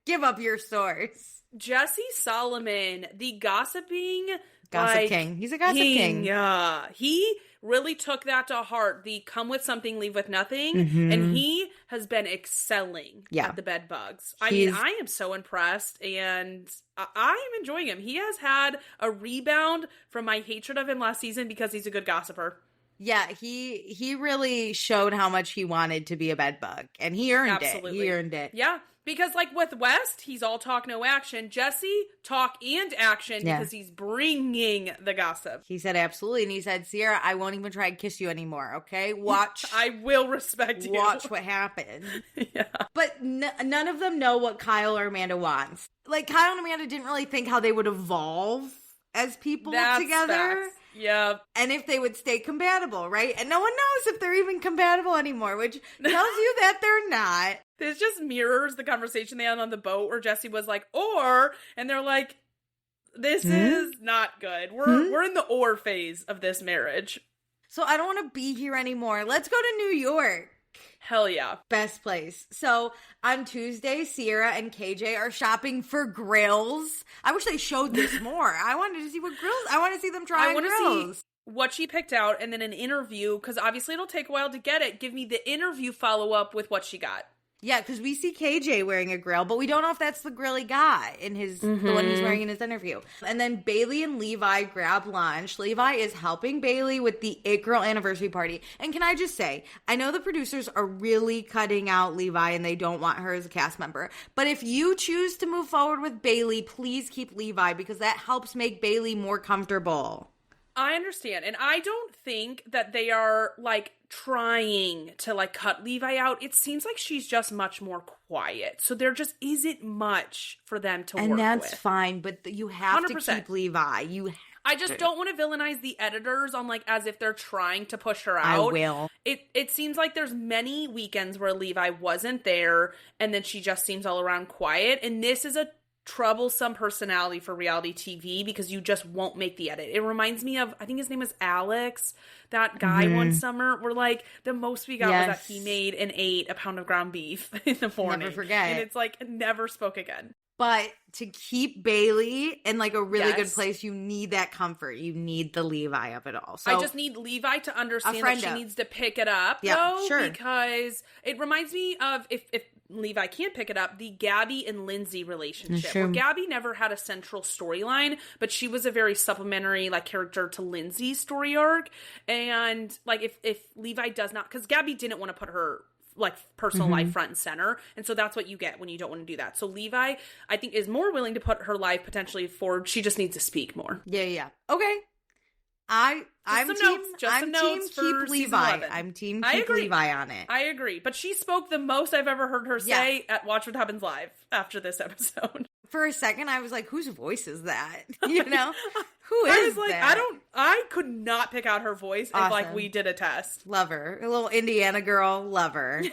give up your source. Jesse Solomon, the gossiping... Gossip king. He's a gossip king. Yeah. He really took that to heart. The come with something, leave with nothing. Mm-hmm. And he has been excelling at the bed bugs. I mean, I am so impressed and I am enjoying him. He has had a rebound from my hatred of him last season because he's a good gossiper. Yeah, he really showed how much he wanted to be a bed bug. And he earned it. He earned it. Yeah. Because, like, with West, he's all talk, no action. Jesse, talk and action because he's bringing the gossip. He said absolutely. And he said, Ciara, I won't even try to kiss you anymore, okay? Watch. I will respect you. Watch what happens. Yeah. But none of them know what Kyle or Amanda wants. Like, Kyle and Amanda didn't really think how they would evolve as people together. Facts. Yeah. And if they would stay compatible, right? And no one knows if they're even compatible anymore, which tells you that they're not. This just mirrors the conversation they had on the boat where Jesse was like, or, and they're like, this is not good. We're in the or phase of this marriage. So I don't want to be here anymore. Let's go to New York. Hell yeah. Best place. So on Tuesday, Ciara and KJ are shopping for grills. I wish they showed this more. I wanted to see what grills. I want to see them try grills. I want to see what she picked out and then an interview, because obviously it'll take a while to get it. Give me the interview follow-up with what she got. Yeah, because we see KJ wearing a grill, but we don't know if that's the grilly guy in the one he's wearing in his interview. And then Bailey and Levi grab lunch. Levi is helping Bailey with the It Girl anniversary party. And can I just say, I know the producers are really cutting out Levi and they don't want her as a cast member. But if you choose to move forward with Bailey, please keep Levi because that helps make Bailey more comfortable. I understand. And I don't think that they are, like, trying to, like, cut Levi out. It seems like she's just much more quiet. So there just isn't much for them to work with. And that's fine, but you have 100%. To keep Levi. I just don't want to villainize the editors on, like, as if they're trying to push her out. I will. It seems like there's many weekends where Levi wasn't there, and then she just seems all around quiet. And this is a troublesome personality for reality TV because you just won't make the edit. It reminds me of, I think his name is Alex, that guy one summer where, like, the most we got was that he made and ate a pound of ground beef in the morning. Never forget. And it's like, never spoke again. But to keep Bailey in, like, a really good place, you need that comfort. You need the Levi of it all. So I just need Levi to understand that she needs to pick it up, though, because it reminds me of, if Levi can't pick it up, the Gabby and Lindsay relationship. Where Gabby never had a central storyline, but she was a very supplementary, like, character to Lindsay's story arc. And, like, if Levi does not, because Gabby didn't want to put her, like, personal life front and center, and so that's what you get when you don't want to do that. So Levi, I think, is more willing to put her life potentially forward. She just needs to speak more. Yeah. Okay. I'm team keep Levi. I'm team keep Levi on it. I agree. But she spoke the most I've ever heard her say at Watch What Happens Live after this episode. For a second, I was like, whose voice is that? You know? Who is I was like, that? I could not pick out her voice if, like, we did a test. Love her. A little Indiana girl. Love her.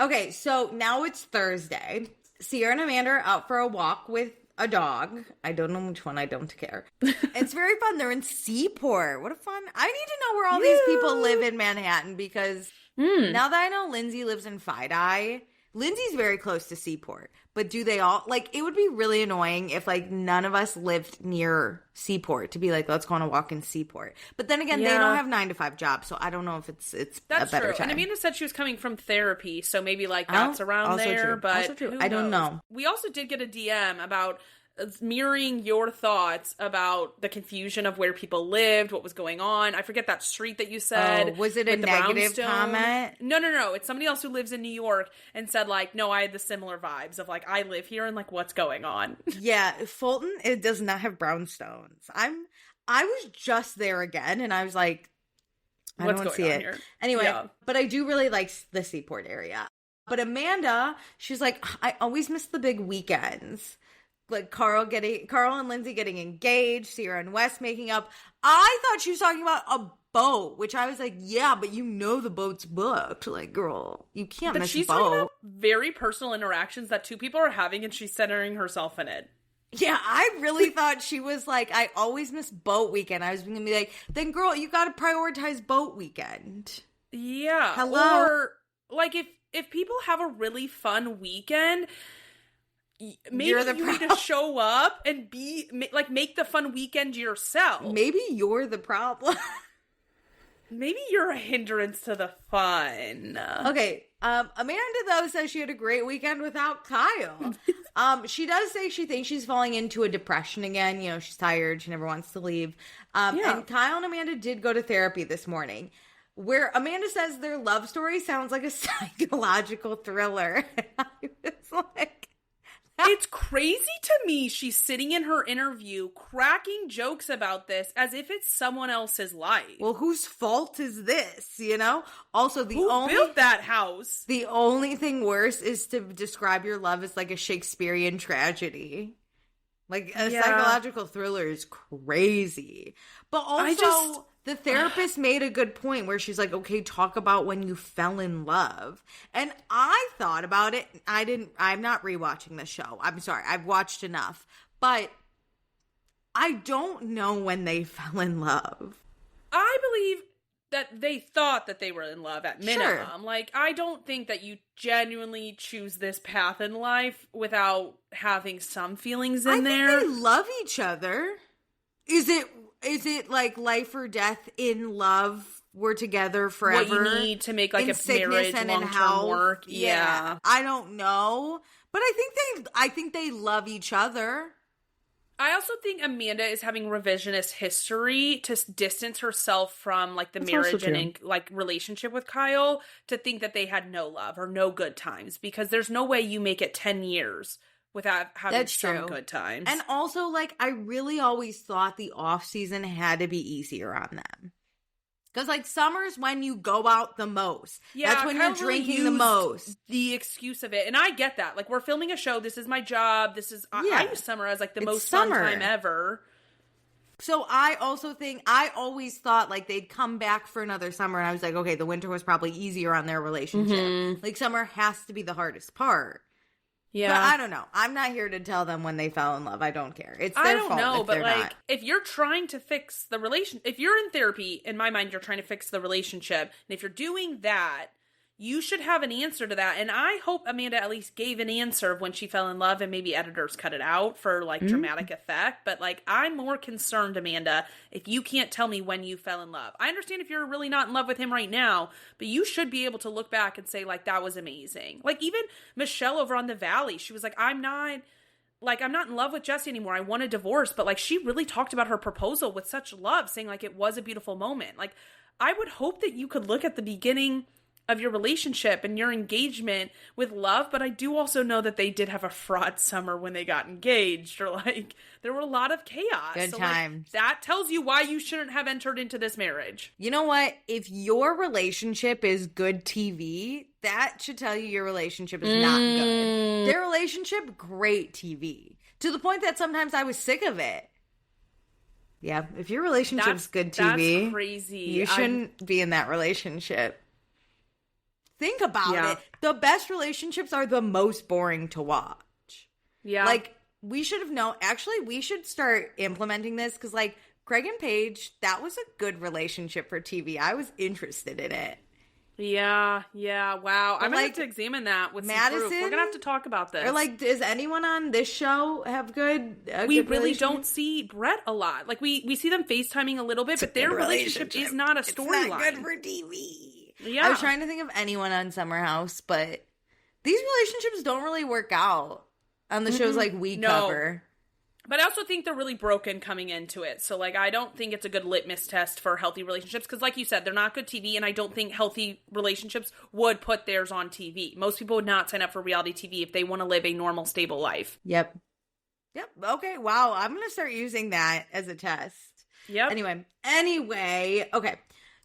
Okay, so now it's Thursday. Ciara and Amanda are out for a walk with a dog. I don't know which one. I don't care. It's very fun. They're in Seaport. What a fun. I need to know where all these people live in Manhattan because now that I know Lindsay lives in Fidei, Lindsay's very close to Seaport. But do they all, like, it would be really annoying if, like, none of us lived near Seaport to be like, let's go on a walk in Seaport. But then again, they don't have 9-to-5 jobs, so I don't know if it's that's a better true. time. And Amanda said she was coming from therapy, so maybe, like, that's around there. True. But also true. I don't know. We also did get a DM about mirroring your thoughts about the confusion of where people lived, what was going on. I forget that street that you said. Oh, was it a negative comment? No. It's somebody else who lives in New York and said, like, no, I had the similar vibes of, like, I live here and, like, what's going on? Yeah, Fulton, it does not have brownstones. I was just there again and I was like, I what's don't going see on it. Here? Anyway, but I do really like the Seaport area. But Amanda, she's like, I always miss the big weekends. Like Carl and Lindsay getting engaged, Ciara and West making up. I thought she was talking about a boat, which I was like, yeah, but you know the boat's booked. Like, girl, you can't miss a boat. Talking about very personal interactions that two people are having, and she's centering herself in it. Yeah, I really thought she was like, I always miss boat weekend. I was going to be like, then girl, you got to prioritize boat weekend. Yeah. Hello? Or, like, if people have a really fun weekend, maybe you need to show up and make the fun weekend yourself. Maybe you're the problem. Maybe you're a hindrance to the fun. Okay. Amanda, though, says she had a great weekend without Kyle. She does say she thinks she's falling into a depression again. You know, she's tired. She never wants to leave. And Kyle and Amanda did go to therapy this morning, where Amanda says their love story sounds like a psychological thriller. I was like... It's crazy to me she's sitting in her interview cracking jokes about this as if it's someone else's life. Well, whose fault is this, you know? Also, Who built that house? The only thing worse is to describe your love as like a Shakespearean tragedy. Like, a psychological thriller is crazy. But also... The therapist made a good point where she's like, okay, talk about when you fell in love. And I thought about it. I'm not rewatching the show. I'm sorry. I've watched enough. But I don't know when they fell in love. I believe that they thought that they were in love at minimum. Sure. Like, I don't think that you genuinely choose this path in life without having some feelings in there. I think they love each other. Is it like life or death in love were together forever. What you need to make like a marriage long-term work. Yeah. I don't know. But I think they love each other. I also think Amanda is having revisionist history to distance herself from like the marriage and like relationship with Kyle, to think that they had no love or no good times, because there's no way you make it 10 years without having some good times. And also, like, I really always thought the off season had to be easier on them. Because, like, summer's when you go out the most. Yeah, that's when you're drinking the most. The excuse of it. And I get that. Like, we're filming a show. This is my job. This is... I use summer as, like, the most fun time ever. So I also think... I always thought, like, they'd come back for another summer. And I was like, okay, the winter was probably easier on their relationship. Mm-hmm. Like, summer has to be the hardest part. Yeah. But I don't know. I'm not here to tell them when they fell in love. I don't care. It's their fault. I don't know, but like, not. If you're trying to fix the if you're in therapy, in my mind, you're trying to fix the relationship. And if you're doing that, you should have an answer to that. And I hope Amanda at least gave an answer of when she fell in love, and maybe editors cut it out for like dramatic effect. But like, I'm more concerned, Amanda, if you can't tell me when you fell in love. I understand if you're really not in love with him right now, but you should be able to look back and say like, that was amazing. Like even Michelle over on The Valley, she was like, I'm not in love with Jesse anymore. I want a divorce. But like, she really talked about her proposal with such love, saying like, it was a beautiful moment. Like, I would hope that you could look at the beginning of your relationship and your engagement with love, but I do also know that they did have a fraud summer when they got engaged, or like there were a lot of chaos. Good times. Like, that tells you why you shouldn't have entered into this marriage. You know what? If your relationship is good TV, that should tell you your relationship is not good. Their relationship, great TV. To the point that sometimes I was sick of it. Yeah, if your relationship's good TV, that's crazy. You shouldn't be in that relationship. Think about it. The best relationships are the most boring to watch. Yeah. Like, we should have known. Actually, we should start implementing this, because, like, Craig and Paige, that was a good relationship for TV. I was interested in it. Yeah. Wow. I'm going to have to examine that with Madison. Some proof. We're going to have to talk about this. Or, like, does anyone on this show have good We really don't see Brett a lot. Like, we see them FaceTiming a little bit, but their relationship is not a storyline. It's not good for TV. Yeah. I was trying to think of anyone on Summer House, but these relationships don't really work out on the shows like we cover. But I also think they're really broken coming into it. So, like, I don't think it's a good litmus test for healthy relationships. Because, like you said, they're not good TV. And I don't think healthy relationships would put theirs on TV. Most people would not sign up for reality TV if they want to live a normal, stable life. Yep. Okay. Wow. I'm going to start using that as a test. Yep. Anyway. Okay.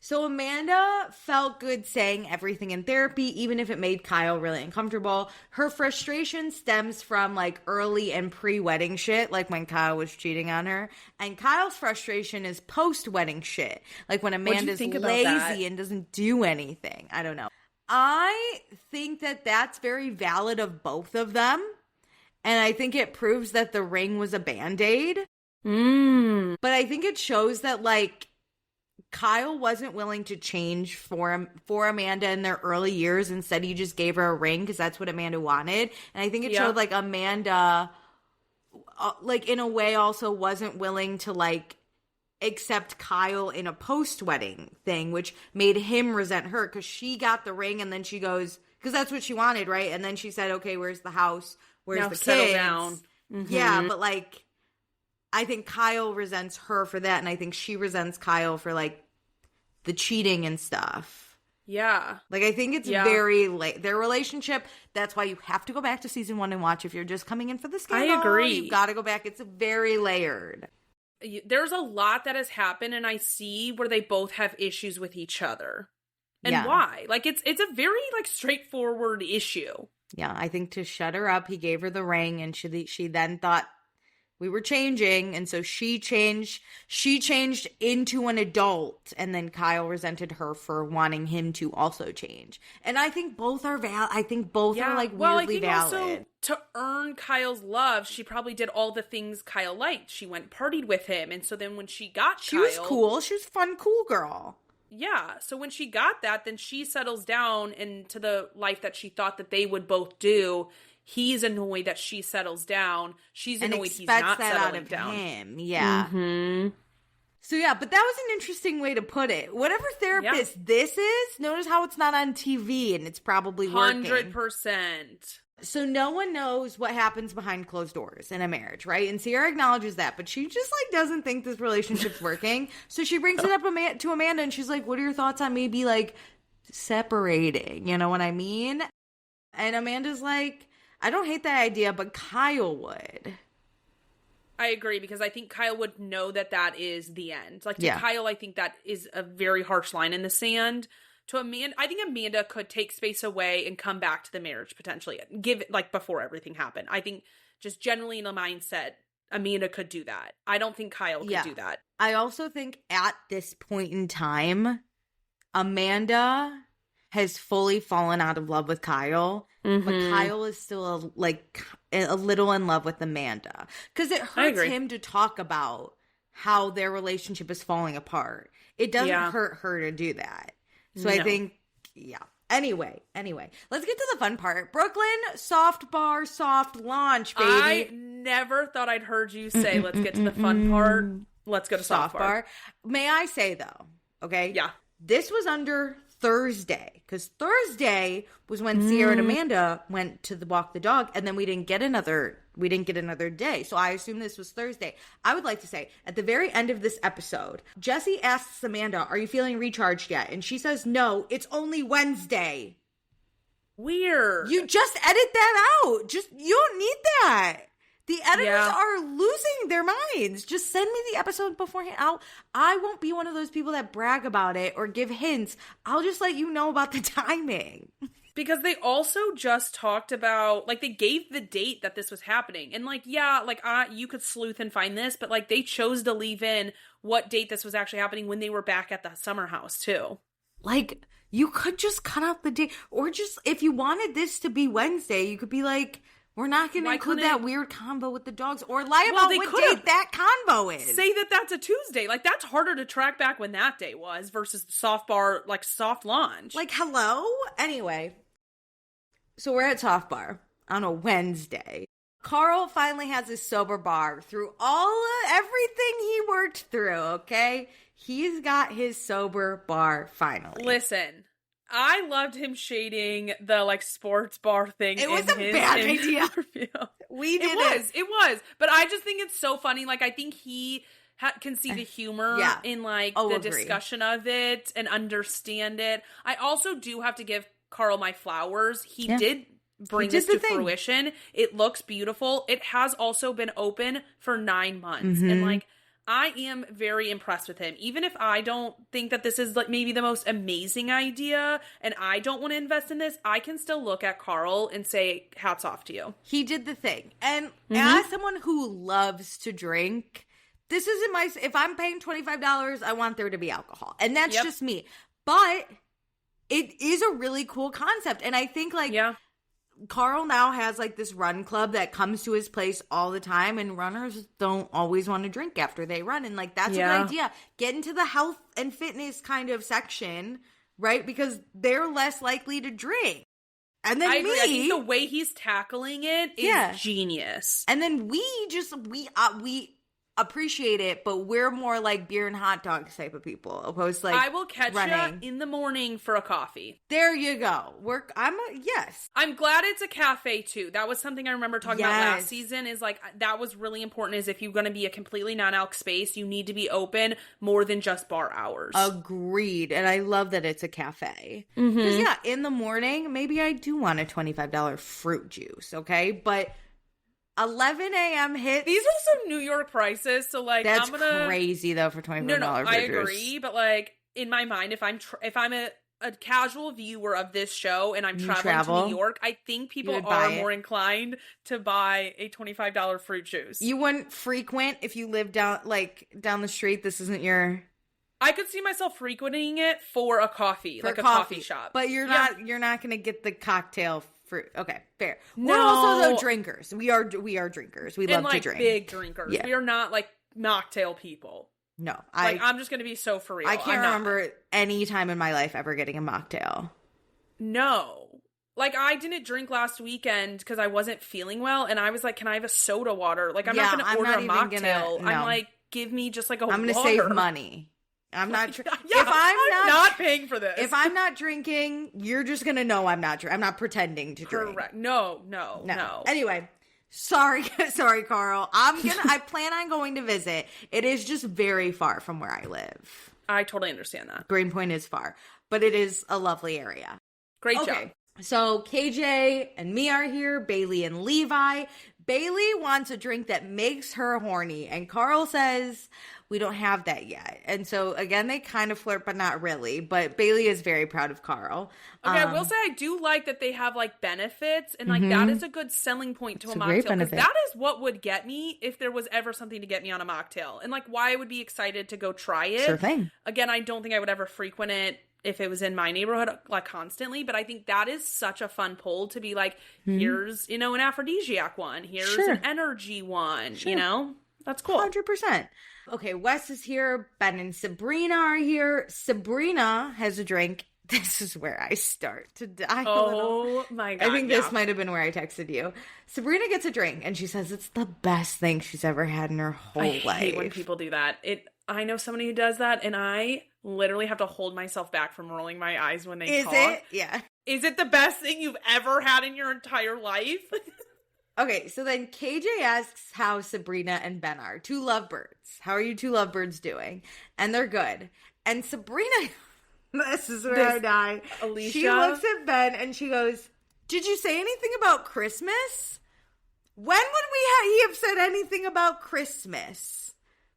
So Amanda felt good saying everything in therapy, even if it made Kyle really uncomfortable. Her frustration stems from, like, early and pre-wedding shit, like when Kyle was cheating on her. And Kyle's frustration is post-wedding shit, like when Amanda's lazy and doesn't do anything. I don't know. I think that that's very valid of both of them. And I think it proves that the ring was a Band-Aid. But I think it shows that, like, Kyle wasn't willing to change for Amanda in their early years. Instead, he just gave her a ring because that's what Amanda wanted. And I think it showed, like, Amanda, like, in a way also wasn't willing to, like, accept Kyle in a post-wedding thing, which made him resent her because she got the ring and then she goes, because that's what she wanted, right? And then she said, okay, where's the house? Where's the kids? Down. Yeah, but, like, I think Kyle resents her for that, and I think she resents Kyle for, like, the cheating and stuff. Yeah. Like, I think it's very late. Their relationship, that's why you have to go back to season 1 and watch. If you're just coming in for the scandal, I agree. You've got to go back. It's very layered. There's a lot that has happened, and I see where they both have issues with each other. And why? Like, it's a very, like, straightforward issue. Yeah, I think to shut her up, he gave her the ring, and she then thought we were changing, and so she changed into an adult, and then Kyle resented her for wanting him to also change. And I think both are valid. I think both are, like, weirdly valid. Also, to earn Kyle's love, she probably did all the things Kyle liked. She went partied with him, and so then when she got Kyle... She was cool. She was a fun, cool girl. Yeah, so when she got that, then she settles down into the life that she thought that they would both do. He's annoyed that she settles down. She's annoyed he's not settling down. Him. Yeah. So yeah, but that was an interesting way to put it. Whatever therapist this is, notice how it's not on TV and it's probably working. 100%. So no one knows what happens behind closed doors in a marriage, right? And Ciara acknowledges that, but she just like doesn't think this relationship's working. So she brings it up to Amanda and she's like, what are your thoughts on maybe like separating? You know what I mean? And Amanda's like, I don't hate that idea, but Kyle would. I agree, because I think Kyle would know that that is the end. Like, to Kyle, I think that is a very harsh line in the sand. To Amanda, I think Amanda could take space away and come back to the marriage potentially. Give it, like, before everything happened. I think just generally in the mindset, Amanda could do that. I don't think Kyle could do that. I also think at this point in time, Amanda has fully fallen out of love with Kyle. Mm-hmm. But Kyle is still a little in love with Amanda. Because it hurts him to talk about how their relationship is falling apart. It doesn't hurt her to do that. So I think, Anyway, let's get to the fun part. Brooklyn, soft bar, soft launch, baby. I never thought I'd heard you say, let's get to the fun part. Let's go to soft bar. May I say, though, okay? Yeah. This was under Thursday, because Thursday was when Ciara and Amanda went to walk the dog, and then we didn't get another day. So I assume this was Thursday. I would like to say, at the very end of this episode, Jesse asks Amanda, are you feeling recharged yet? And she says, no, it's only Wednesday. Weird. You just edit that out. You don't need that. The editors are losing their minds. Just send me the episode beforehand. I won't be one of those people that brag about it or give hints. I'll just let you know about the timing. Because they also just talked about, like, they gave the date that this was happening. And, like, you could sleuth and find this, but, like, they chose to leave in what date this was actually happening when they were back at the summer house, too. Like, you could just cut out the date. Or just, if you wanted this to be Wednesday, you could be like, we're not going to include that weird combo with the dogs, or lie about what date that combo is. Say that that's a Tuesday. Like, that's harder to track back when that day was versus the soft bar, like, soft launch. Like, hello? Anyway, so we're at soft bar on a Wednesday. Carl finally has his sober bar through everything he worked through, okay? He's got his sober bar finally. Listen, I loved him shading the, like, sports bar thing. It was a bad idea. We did it. It was. But I just think it's so funny. Like, I think he can see the humor in, like, the discussion of it and understand it. I also do have to give Carl my flowers. He did bring this to fruition. It looks beautiful. It has also been open for 9 months. And, like, I am very impressed with him. Even if I don't think that this is, like, maybe the most amazing idea and I don't want to invest in this, I can still look at Carl and say, hats off to you. He did the thing. And as someone who loves to drink, this isn't if I'm paying $25, I want there to be alcohol. And that's just me. But it is a really cool concept. And I think, like, Carl now has, like, this run club that comes to his place all the time, and runners don't always want to drink after they run. And, like, that's a good idea. Get into the health and fitness kind of section, right? Because they're less likely to drink. And then I think the way he's tackling it is genius. And then we appreciate it, but we're more like beer and hot dogs type of people, opposed to, like, I will catch you in the morning for a coffee. There you go. I'm glad it's a cafe too. That was something I remember talking about last season, is, like, that was really important, is if you're going to be a completely non-alc space, you need to be open more than just bar hours. Agreed. And I love that it's a cafe. Because in the morning, maybe I do want a $25 fruit juice, okay? But 11 a.m. hits. These are some New York prices, so, like, that's crazy though for $25. No, I agree, but, like, in my mind, if I'm a casual viewer of this show and I'm traveling to New York, I think people are more inclined to buy a $25 fruit juice. You wouldn't frequent if you lived down the street. This isn't your. I could see myself frequenting it for a coffee, a coffee shop, but you're not going to get the cocktail. Okay, fair. No. We're also, though, drinkers. We are drinkers. We love to drink. Big drinkers. Yeah. We are not, like, mocktail people. No. I'm just going to be so for real. I can't remember any time in my life ever getting a mocktail. No. Like, I didn't drink last weekend because I wasn't feeling well, and I was like, can I have a soda water? Like, I'm not going to order a mocktail. I'm like, give me just like a I'm going to water. save money. I'm not. Yeah, if I'm not paying for this. If I'm not drinking, you're just gonna know I'm not. I'm not pretending to drink. Correct. No. Anyway, sorry, Carl. I plan on going to visit. It is just very far from where I live. I totally understand that. Greenpoint is far, but it is a lovely area. Great job. So KJ and me are here. Bailey and Levi. Bailey wants a drink that makes her horny, and Carl says we don't have that yet. And so again, they kind of flirt, but not really. But Bailey is very proud of Carl. Okay, I will say I do like that they have like benefits, and like that is a good selling point to a mocktail, because that is what would get me if there was ever something to get me on a mocktail, and like why I would be excited to go try it. Sure thing. Again, I don't think I would ever frequent it if it was in my neighborhood like constantly, but I think that is such a fun pull to be like, here's, an aphrodisiac one, here's an energy one, that's cool. 100%. Okay, Wes is here, Ben and Sabrina are here. Sabrina has a drink. This is where I start to die a little. My God. I think this might have been where I texted you. Sabrina gets a drink and she says it's the best thing she's ever had in her whole life. I hate when people do that. I know somebody who does that, and I literally have to hold myself back from rolling my eyes when they talk. Is it? Yeah. Is it the best thing you've ever had in your entire life? Okay, so then KJ asks how Sabrina and Ben are. Two lovebirds. How are you two lovebirds doing? And they're good. And Sabrina, this is where I die. Alicia. She looks at Ben and she goes, did you say anything about Christmas? When would he have said anything about Christmas?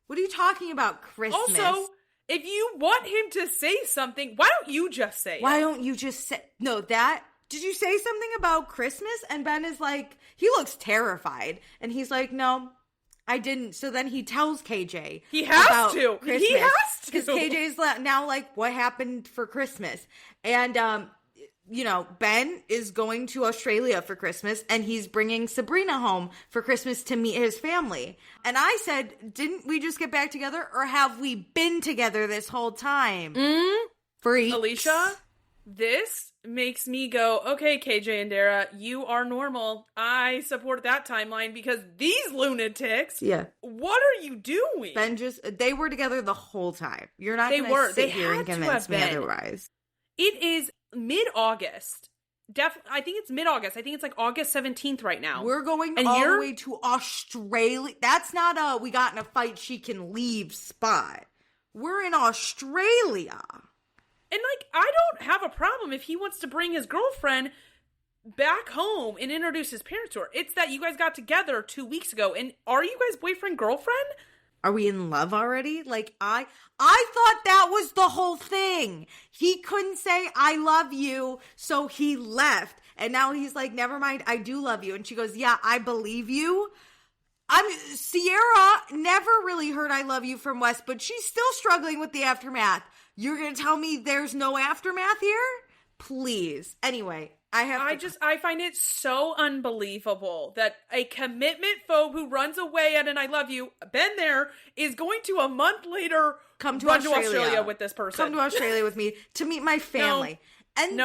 What are you talking about, Christmas? Also, if you want him to say something, why don't you just say it? Why don't you just say... No, did you say something about Christmas? And Ben is like... He looks terrified. And he's like, no, I didn't. So then he tells KJ. He has to. Christmas, he has to. Because KJ's now like, what happened for Christmas? And, Ben is going to Australia for Christmas, and he's bringing Sabrina home for Christmas to meet his family. And I said, didn't we just get back together, or have we been together this whole time? Freaks. Alicia, this makes me go, okay, KJ and Dara, you are normal. I support that timeline, because these lunatics, what are you doing? Ben they were together the whole time. You're not going to sit here and convince me otherwise. It is mid-August. I think it's mid-August. I think it's like August 17th right now. We're going all the way to Australia. That's not a we got in a fight she can leave spot. We're in Australia. And like, I don't have a problem if he wants to bring his girlfriend back home and introduce his parents to her. It's that you guys got together 2 weeks ago. And are you guys boyfriend-girlfriend? Are we in love already? Like, I thought that was the whole thing. He couldn't say, I love you, so he left. And now he's like, never mind, I do love you. And she goes, yeah, I believe you. Ciara never really heard I love you from West, but she's still struggling with the aftermath. You're going to tell me there's no aftermath here? Please. Anyway. I find it so unbelievable that a commitment phobe who runs away at an I love you, been there, is going to a month later run to Australia with this person. Come to Australia with me to meet my family. Then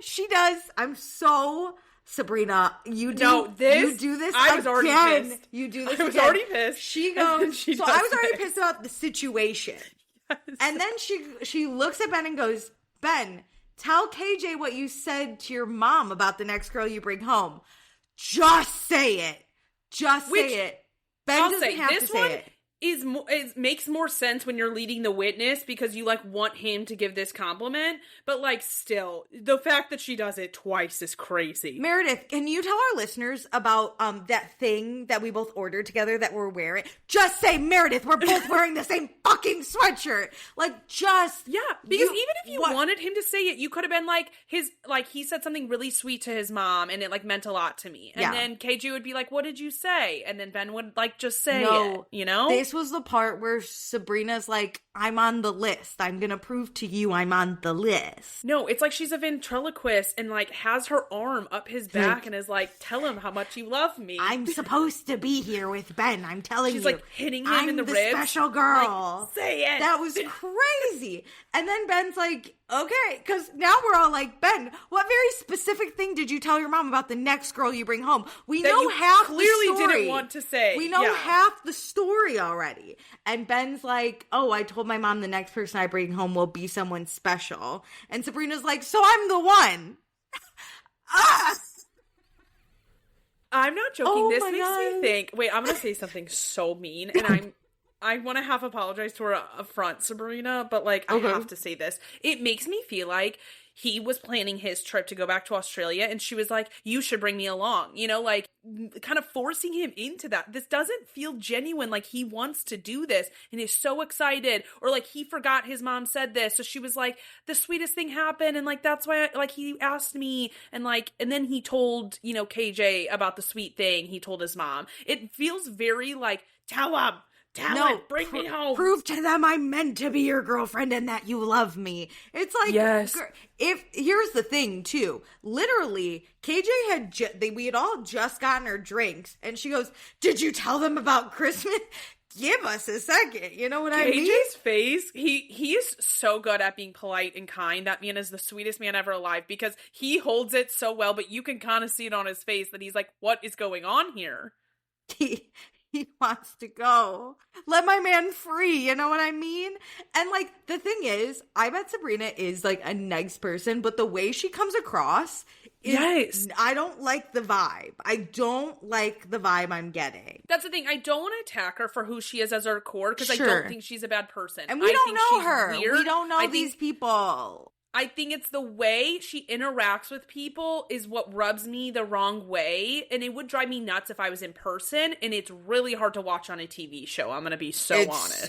she does. I'm so... Sabrina, you do this I was already pissed. You do this I was already pissed. She goes... I was already pissed about the situation. Yes. And then she looks at Ben and goes, Ben... Tell KJ what you said to your mom about the next girl you bring home. Just say it. Say it. Ben doesn't have to say it. Makes more sense when you're leading the witness, because you like want him to give this compliment, but like still the fact that she does it twice is crazy. Meredith, can you tell our listeners about that thing that we both ordered together that we're wearing? Just say, Meredith, we're both wearing the same fucking sweatshirt. Like, just because even if you wanted him to say it, you could have been like he said something really sweet to his mom and it like meant a lot to me, and then KJ would be like, what did you say? And then Ben would like just say it, This was the part where Sabrina's like, I'm on the list. I'm going to prove to you I'm on the list. No, it's like she's a ventriloquist and like has her arm up his back and is like, tell him how much you love me. I'm supposed to be here with Ben. I'm telling you. She's like hitting him in the ribs. I'm the special girl. Like, say it. That was crazy. And then Ben's like, Okay, because now we're all like, Ben, what very specific thing did you tell your mom about the next girl you bring home? We know half the story. Clearly didn't want to say. We know half the story already. And Ben's like, oh, I told my mom the next person I bring home will be someone special. And Sabrina's like, so I'm the one. I'm not joking. This makes me think. Wait, I'm going to say something so mean. And I want to half apologize to her up front, Sabrina, but like, I have to say this. It makes me feel like he was planning his trip to go back to Australia and she was like, you should bring me along, you know, like kind of forcing him into that. This doesn't feel genuine. Like he wants to do this and is so excited, or like he forgot his mom said this. So she was like, the sweetest thing happened. And like, that's why he asked me. And like, and then he told, you know, KJ about the sweet thing he told his mom. It feels very like, tell him. Bring me home. Prove to them I'm meant to be your girlfriend and that you love me. It's like, yes. Here's the thing too. Literally, KJ we had all just gotten our drinks, and she goes, "Did you tell them about Christmas? Give us a second." You know what I mean? KJ's face, he is so good at being polite and kind. That man is the sweetest man ever alive because he holds it so well, but you can kind of see it on his face that he's like, what is going on here? He wants to go. Let my man free, you know what I mean? And, like, the thing is, I bet Sabrina is, like, a nice person, but the way she comes across is, I don't like the vibe. I don't like the vibe I'm getting. That's the thing. I don't want to attack her for who she is as her core, because I don't think she's a bad person. And we don't know her. Weird. We don't know these people. I think it's the way she interacts with people is what rubs me the wrong way. And it would drive me nuts if I was in person. And it's really hard to watch on a TV show. I'm going to be honest.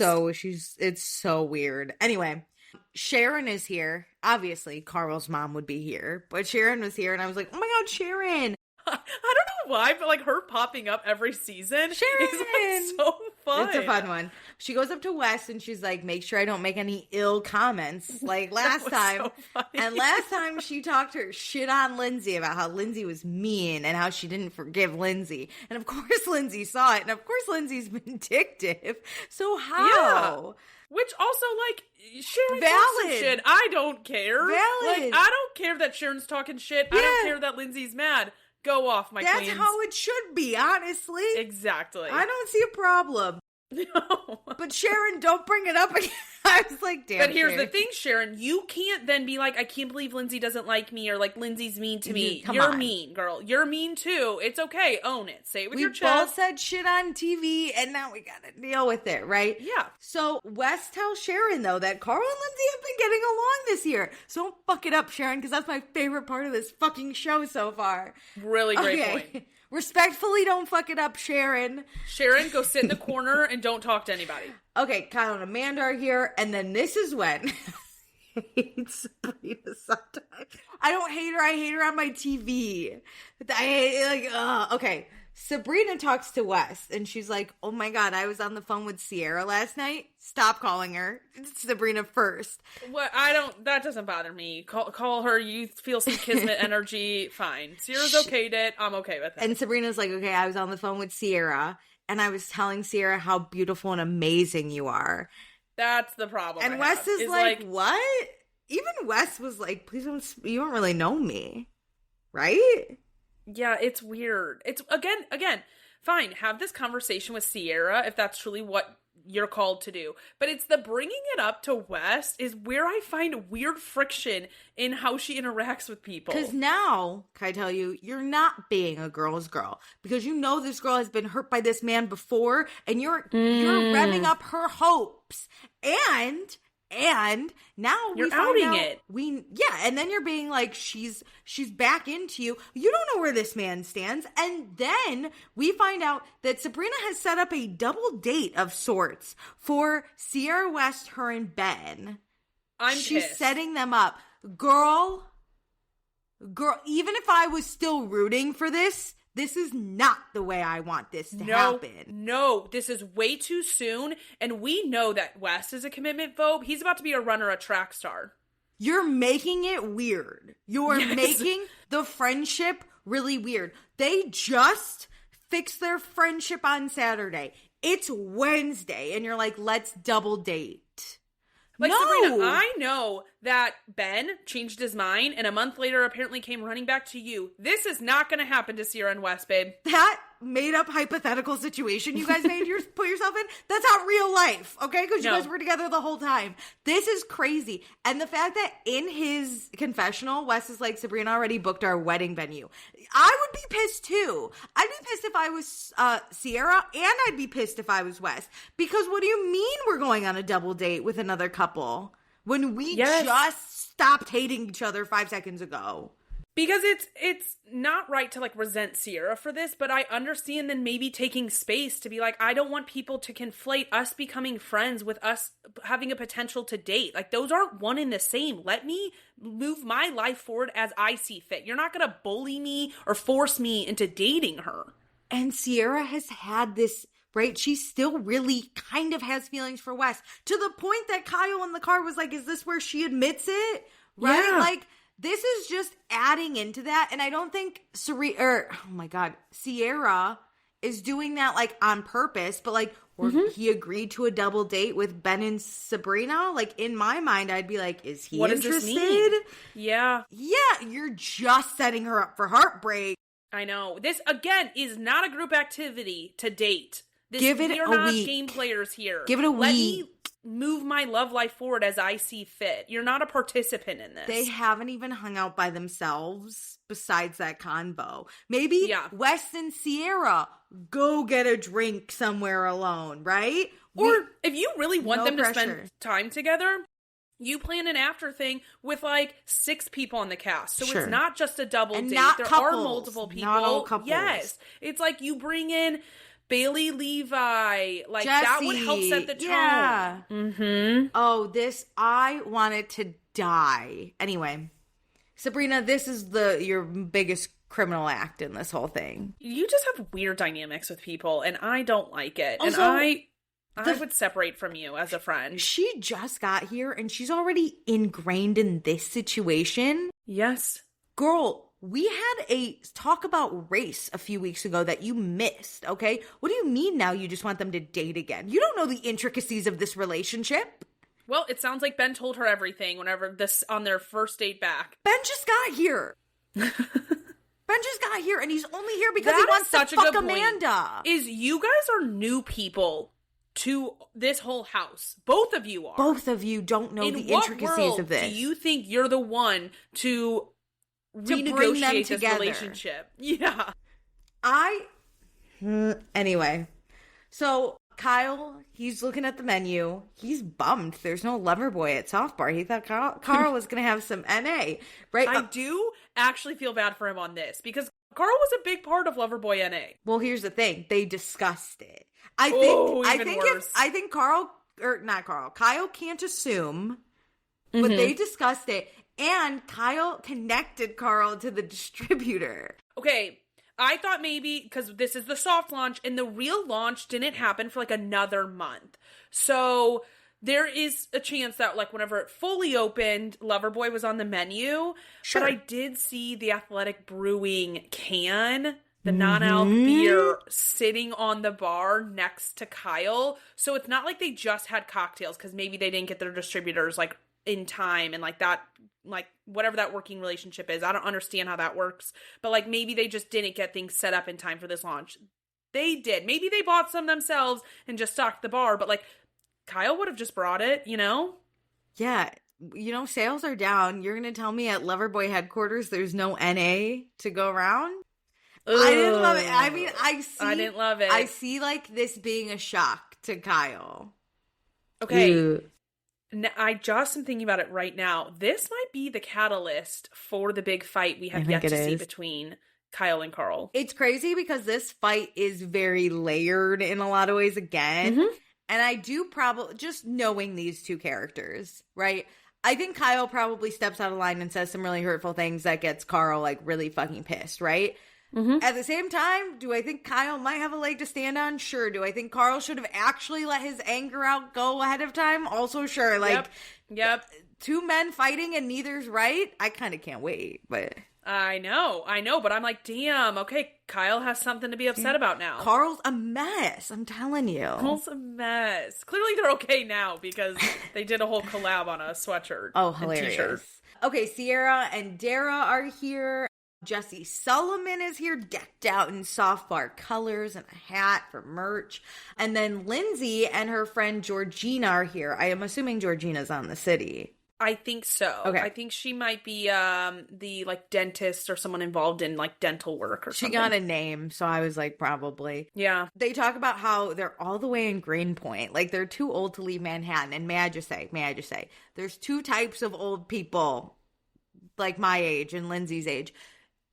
It's so weird. Anyway, Sharon is here. Obviously, Carl's mom would be here. But Sharon was here and I was like, oh my God, Sharon. I don't know why, but like her popping up every season is like so fun. It's a fun one. She goes up to West and she's like, make sure I don't make any ill comments like last time. So and last time she talked her shit on Lindsay about how Lindsay was mean and how she didn't forgive Lindsay. And of course Lindsay saw it. And of course Lindsay's vindictive. So how? Yeah. Which also, like, Sharon talks shit. I don't care. Valid. Like, I don't care that Sharon's talking shit. Yeah. I don't care that Lindsay's mad. Go off, my queens. That's how it should be, honestly. Exactly. I don't see a problem. No. But Sharon, don't bring it up again. I was like, damn. But here's the thing, Sharon. You can't then be like, I can't believe Lindsay doesn't like me, or like Lindsay's mean to me. You're mean, girl. You're mean too. It's okay. Own it. Say it with your chest. We both said shit on TV, and now we gotta deal with it, right? Yeah. So Wes tells Sharon, though, that Carl and Lindsay have been getting along this year. So don't fuck it up, Sharon, because that's my favorite part of this fucking show so far. Really great point. Respectfully, don't fuck it up, Sharon. Sharon, go sit in the corner and don't talk to anybody. Okay, Kyle and Amanda are here, and then this is when I hate Sabrina sometimes. I don't hate her, I hate her on my TV. I hate, okay. Sabrina talks to Wes, and she's like, oh my God, I was on the phone with Ciara last night. Stop calling her. It's Sabrina first. What? That doesn't bother me. Call her, you feel some kismet energy, fine. Ciara's okayed it, I'm okay with it. And Sabrina's like, okay, I was on the phone with Ciara, and I was telling Ciara how beautiful and amazing you are. That's the problem. And Wes is like, what? Even Wes was like, please don't, you don't really know me. Right? Yeah, it's weird. It's, again, fine. Have this conversation with Ciara if that's truly what you're called to do. But it's the bringing it up to West is where I find weird friction in how she interacts with people. Because now, can I tell you, you're not being a girl's girl. Because you know this girl has been hurt by this man before, and you're revving up her hopes. And now you're outing it. And then you're being like, she's back into you. You don't know where this man stands. And then we find out that Sabrina has set up a double date of sorts for Ciara, West, her, and Ben. She's pissed. Setting them up. Girl, even if I was still rooting for this is not the way I want this to happen. No, this is way too soon. And we know that West is a commitment phobe. He's about to be a runner, a track star. You're making it weird. You're making the friendship really weird. They just fixed their friendship on Saturday. It's Wednesday. And you're like, let's double date. Like, no. Sabrina, I know that Ben changed his mind and a month later apparently came running back to you. This is not going to happen to Ciara and West, babe. That made up hypothetical situation you guys put yourself in, that's not real life, okay? Because you guys were together the whole time. This is crazy. And the fact that in his confessional, Wes is like, Sabrina already booked our wedding venue. I would be pissed too. I'd be pissed if I was Ciara, and I'd be pissed if I was Wes. Because what do you mean we're going on a double date with another couple when we just stopped hating each other 5 seconds ago? Because it's not right to, like, resent Ciara for this, but I understand then maybe taking space to be like, I don't want people to conflate us becoming friends with us having a potential to date. Like, those aren't one and the same. Let me move my life forward as I see fit. You're not going to bully me or force me into dating her. And Ciara has had this, right? She still really kind of has feelings for Wes, to the point that Kyle in the car was like, is this where she admits it? Right? Yeah. Like, this is just adding into that. And I don't think Ciara is doing that, like, on purpose. But, like, he agreed to a double date with Ben and Sabrina. Like, in my mind, I'd be like, is he interested? Does this mean? Yeah. Yeah, you're just setting her up for heartbreak. I know. This, again, is not a group activity to date. Give it a week. We are not game players here. Give it a week. Let me move my love life forward as I see fit. You're not a participant in this. They haven't even hung out by themselves besides that convo. Maybe West and Ciara go get a drink somewhere alone, right? Or if you really want them to spend time together, you plan an after thing with, like, 6 people on the cast. So it's not just a double date. There are multiple people. Not all couples. Yes. It's like you bring in Bailey Levi, like, Jesse, that would help set the tone. Yeah. Mm-hmm. Oh, I wanted to die. Anyway, Sabrina, this is your biggest criminal act in this whole thing. You just have weird dynamics with people, and I don't like it. Also, and I would separate from you as a friend. She just got here, and she's already ingrained in this situation. Yes. Girl, we had a talk about race a few weeks ago that you missed, okay? What do you mean now you just want them to date again? You don't know the intricacies of this relationship. Well, it sounds like Ben told her everything on their first date back. Ben just got here. Ben just got here, and he's only here because he wants to fuck Amanda. Is you guys are new people to this whole house. Both of you are. Both of you don't know the intricacies of this. Do you think you're the one to renegotiate this relationship? Yeah. Anyway, so Kyle, he's looking at the menu. He's bummed there's no Loverboy at Soft Bar. He thought Carl was going to have some NA, right? I do actually feel bad for him on this because Carl was a big part of Loverboy NA. Well, here's the thing. They discussed it. Kyle can't assume, but they discussed it. And Kyle connected Carl to the distributor. Okay, I thought maybe, because this is the soft launch, and the real launch didn't happen for, like, another month. So there is a chance that, like, whenever it fully opened, Loverboy was on the menu. Sure. But I did see the Athletic Brewing can, the non-alc beer, sitting on the bar next to Kyle. So it's not like they just had cocktails, because maybe they didn't get their distributors, like, in time, and, like, that, like, whatever that working relationship is. I don't understand how that works. But, like, maybe they just didn't get things set up in time for this launch. They did. Maybe they bought some themselves and just stocked the bar. But, like, Kyle would have just brought it, you know? Yeah. You know, sales are down. You're going to tell me at Loverboy headquarters there's no NA to go around? Ugh. I didn't love it. I mean, I didn't love it. I see, like, this being a shock to Kyle. Okay. Ew. I just am thinking about it right now. This might be the catalyst for the big fight we have yet to see between Kyle and Carl. It's crazy because this fight is very layered in a lot of ways again. Mm-hmm. And I do probably, just knowing these two characters, right? I think Kyle probably steps out of line and says some really hurtful things that gets Carl, like, really fucking pissed, right? Mm-hmm. At the same time, do I think Kyle might have a leg to stand on? Sure. Do I think Carl should have actually let his anger out go ahead of time? Also sure. Like, yep. Two men fighting and neither's right? I kind of can't wait, but... I know, but I'm like, damn, okay, Kyle has something to be upset about now. Carl's a mess, I'm telling you. Carl's a mess. Clearly they're okay now because they did a whole collab on a sweatshirt. Oh, hilarious. T-shirt. Okay, Ciara and Dara are here. Jesse Sullivan is here, decked out in soft bar colors and a hat for merch. And then Lindsay and her friend Georgina are here. I am assuming Georgina's on the city. I think so. Okay. I think she might be the like dentist or someone involved in like dental work or something. She got a name, so I was like, probably. Yeah. They talk about how they're all the way in Greenpoint. Like, they're too old to leave Manhattan. And may I just say, there's two types of old people, like my age and Lindsay's age.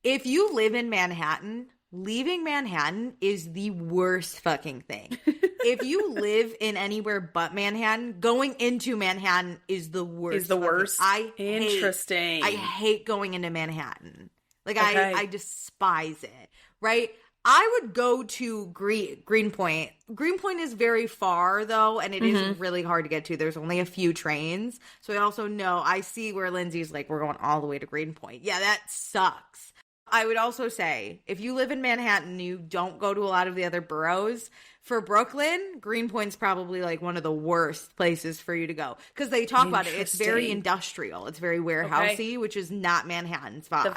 If you live in Manhattan, leaving Manhattan is the worst fucking thing. If you live in anywhere but Manhattan, going into Manhattan is the worst. Is the worst? Interesting. I hate going into Manhattan. Like, okay. I despise it, right? I would go to Greenpoint. Greenpoint is very far, though, and it is really hard to get to. There's only a few trains. So I also know, I see where Lindsay's like, we're going all the way to Greenpoint. Yeah, that sucks. I would also say, if you live in Manhattan, you don't go to a lot of the other boroughs. For Brooklyn, Greenpoint's probably like one of the worst places for you to go. Because they talk about it. It's very industrial. It's very warehousey, which is not Manhattan's vibe. The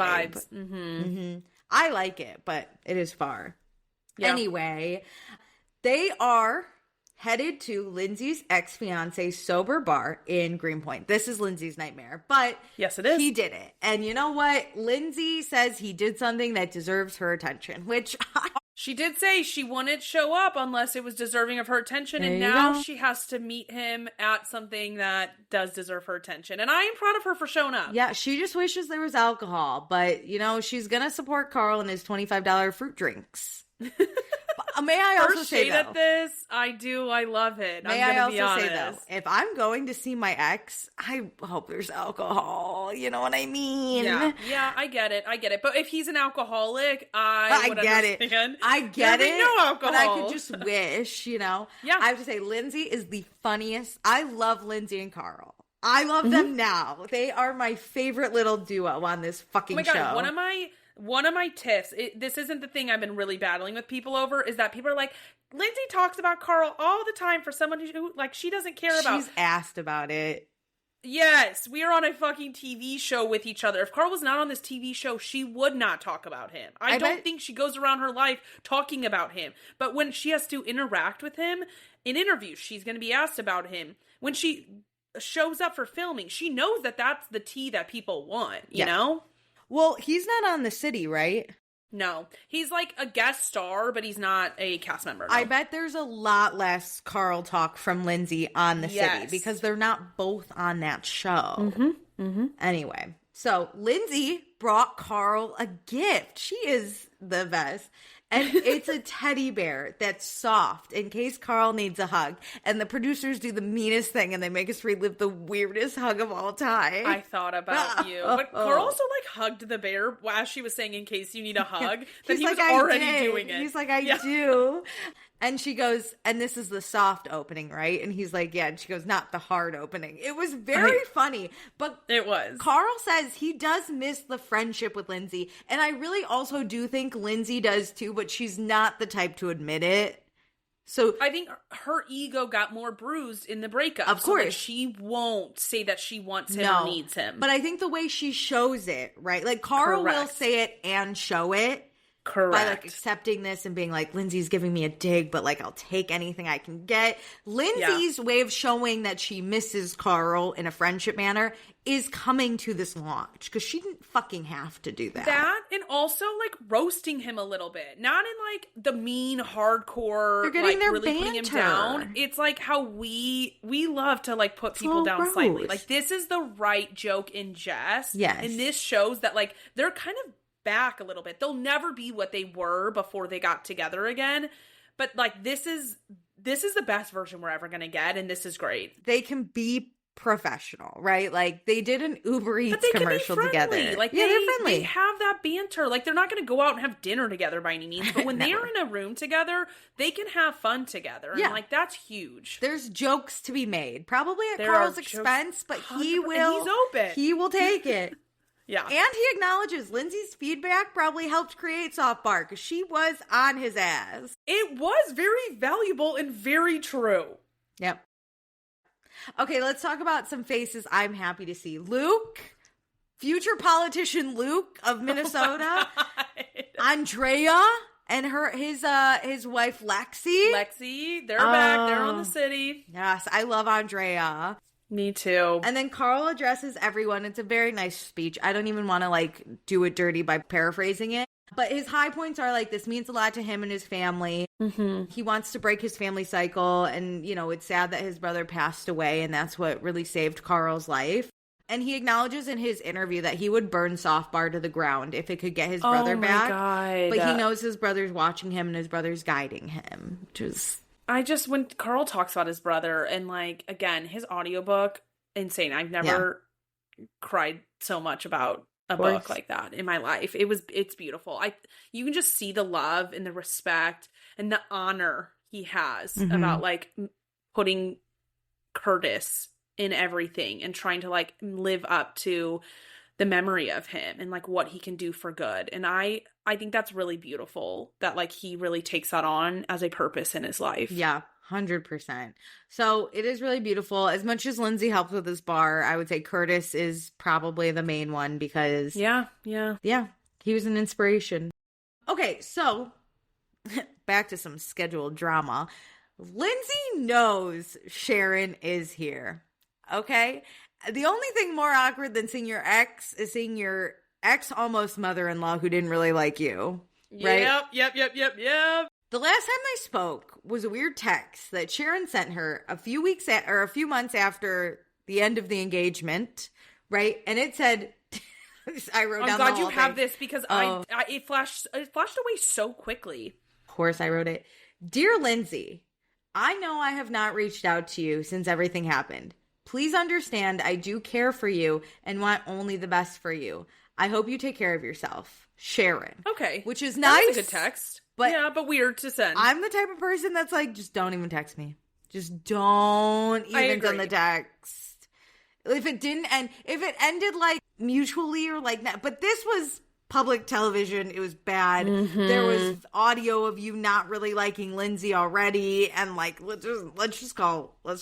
vibes. I like it, but it is far. Yeah. Anyway, they are headed to Lindsay's ex-fiance's sober bar in Greenpoint. This is Lindsay's nightmare, but yes, it is. He did it. And you know what? Lindsay says he did something that deserves her attention, which she did say she wouldn't show up unless it was deserving of her attention, and now she has to meet him at something that does deserve her attention. And I am proud of her for showing up. Yeah, she just wishes there was alcohol, but, you know, she's going to support Carl and his $25 fruit drinks. May I also say, though, at this, I do. I love it. May I also say, though, if I'm going to see my ex, I hope there's alcohol. You know what I mean? Yeah, I get it. But if he's an alcoholic, I would understand. I get it. No alcohol. But I could just wish, you know. Yeah. I have to say, Lindsay is the funniest. I love Lindsay and Carl. I love them now. They are my favorite little duo on this fucking show. Oh my God, one of my tiffs, this isn't the thing I've been really battling with people over, is that people are like, Lindsay talks about Carl all the time for someone who, like, she doesn't care about. She's asked about it. Yes, we are on a fucking TV show with each other. If Carl was not on this TV show, she would not talk about him. I don't think she goes around her life talking about him. But when she has to interact with him in interviews, she's going to be asked about him. When she shows up for filming, she knows that that's the tea that people want, you know? Well, he's not on the city, right? No. He's like a guest star, but he's not a cast member. No. I bet there's a lot less Carl talk from Lindsay on the city because they're not both on that show. Anyway, so Lindsay brought Carl a gift. She is the best. And it's a teddy bear that's soft in case Carl needs a hug. And the producers do the meanest thing and they make us relive the weirdest hug of all time. I thought about you. But Carl also like hugged the bear as she was saying in case you need a hug. That he was already doing it. He's like, I do. And she goes, and this is the soft opening, right? And he's like, yeah. And she goes, not the hard opening. It was very funny. But it was. Carl says he does miss the friendship with Lindsay. And I really also do think Lindsay does too, but she's not the type to admit it. So I think her ego got more bruised in the breakup. Of course. So she won't say that she wants him or needs him. But I think the way she shows it, right? Like Carl will say it and show it. Correct. By like accepting this and being like, Lindsay's giving me a dig, but like I'll take anything I can get. Lindsay's way of showing that she misses Carl in a friendship manner is coming to this launch because she didn't fucking have to do that. That and also like roasting him a little bit, not in like the mean hardcore. They're getting like their really banter. Putting him down. It's like how we love to like put people down slightly. Like this is the right joke in jest. Yes, and this shows that like they're kind of back a little bit. They'll never be what they were before they got together again. But like this is the best version we're ever gonna get, and this is great. They can be professional, right? Like they did an Uber Eats commercial together. Like they're friendly. They have that banter. Like they're not gonna go out and have dinner together by any means, but when they're in a room together, they can have fun together. And like that's huge. There's jokes to be made, probably at Carl's expense, but he will. He's open. He will take it. Yeah. And he acknowledges Lindsay's feedback probably helped create Soft Bar because she was on his ass. It was very valuable and very true. Yep. Okay, let's talk about some faces I'm happy to see. Luke, future politician Luke of Minnesota. Oh, Andrea and his wife Lexi. They're back. They're on the city. Yes, I love Andrea. Me too. And then Carl addresses everyone. It's a very nice speech. I don't even want to do it dirty by paraphrasing it. But his high points are this means a lot to him and his family. Mm-hmm. He wants to break his family cycle. And, it's sad that his brother passed away. And that's what really saved Carl's life. And he acknowledges in his interview that he would burn Soft Bar to the ground if it could get his brother back. God. But he knows his brother's watching him and his brother's guiding him, which is... when Carl talks about his brother and again, his audiobook, insane. I've never cried so much about a book like that in my life. It's beautiful. You can just see the love and the respect and the honor he has about putting Curtis in everything and trying to live up to the memory of him and what he can do for good. And I think that's really beautiful that he really takes that on as a purpose in his life. Yeah, 100%. So it is really beautiful. As much as Lindsay helps with this bar, I would say Curtis is probably the main one because yeah, he was an inspiration. Okay, so back to some scheduled drama. Lindsay knows Sharon is here. Okay? The only thing more awkward than seeing your ex is seeing your ex almost mother-in-law who didn't really like you. Right? Yep. The last time they spoke was a weird text that Sharon sent her a few months after the end of the engagement, right? And it said, I wrote down the whole thing. I'm glad you have this because it flashed away so quickly. Of course I wrote it. Dear Lindsay, I know I have not reached out to you since everything happened. Please understand I do care for you and want only the best for you. I hope you take care of yourself. Sharon. Okay. Which is nice. That's a good text. But weird to send. I'm the type of person that's just don't even text me. Just don't even send the text. If it ended mutually or that. But this was public television. It was bad. Mm-hmm. There was audio of you not really liking Lindsay already. And let's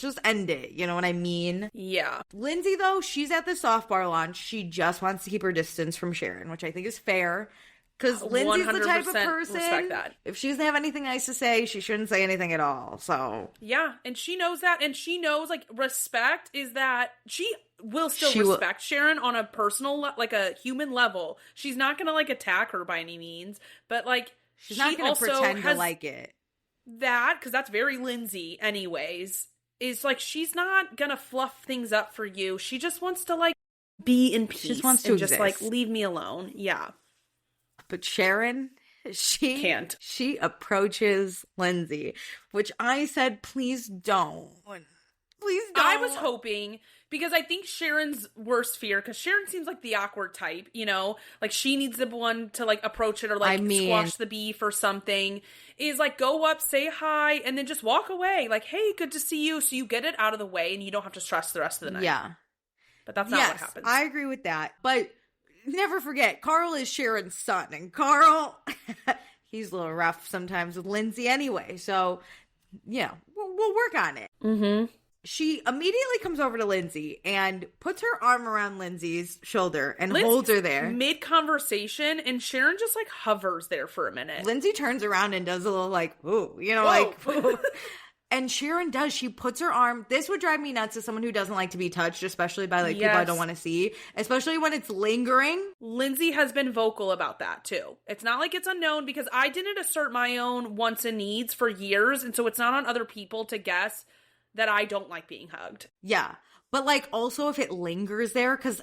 just end it. You know what I mean? Yeah. Lindsay, though, she's at the Soft Bar launch. She just wants to keep her distance from Sharon, which I think is fair. Because Lindsay's the type of person, respect that. If she doesn't have anything nice to say, she shouldn't say anything at all. So yeah, and she knows that, and she knows respect is that she will still respect Sharon on a personal, a human level. She's not gonna attack her by any means, but she's not gonna pretend to like it. That because that's very Lindsay, anyways. Is she's not gonna fluff things up for you. She just wants to be in peace. She just wants to just leave me alone. Yeah. But Sharon, she can't. She approaches Lindsay, which I said, please don't. Please don't. I was hoping, because I think Sharon's worst fear, because Sharon seems like the awkward type, she needs the one to approach it or squash the beef or something, is go up, say hi, and then just walk away. Hey, good to see you. So you get it out of the way and you don't have to stress the rest of the night. Yeah. But that's not what happens. I agree with that. But never forget, Carl is Sharon's son, and Carl, he's a little rough sometimes with Lindsay anyway. So, we'll work on it. Mm-hmm. She immediately comes over to Lindsay and puts her arm around Lindsay's shoulder and holds her there. Mid-conversation, and Sharon just hovers there for a minute. Lindsay turns around and does a little ooh, ooh. And Sharon does. She puts her arm. This would drive me nuts as someone who doesn't like to be touched, especially by people I don't want to see, especially when it's lingering. Lindsay has been vocal about that too. It's not it's unknown because I didn't assert my own wants and needs for years. And so it's not on other people to guess that I don't like being hugged. Yeah. But also if it lingers there, because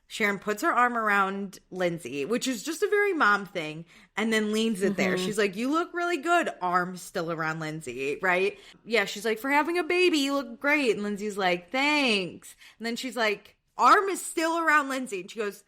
Sharon puts her arm around Lindsay, which is just a very mom thing, and then leans it there. She's like, you look really good. Arm still around Lindsay, right? Yeah, she's like, for having a baby, you look great. And Lindsay's like, thanks. And then she's like, arm is still around Lindsay. And she goes,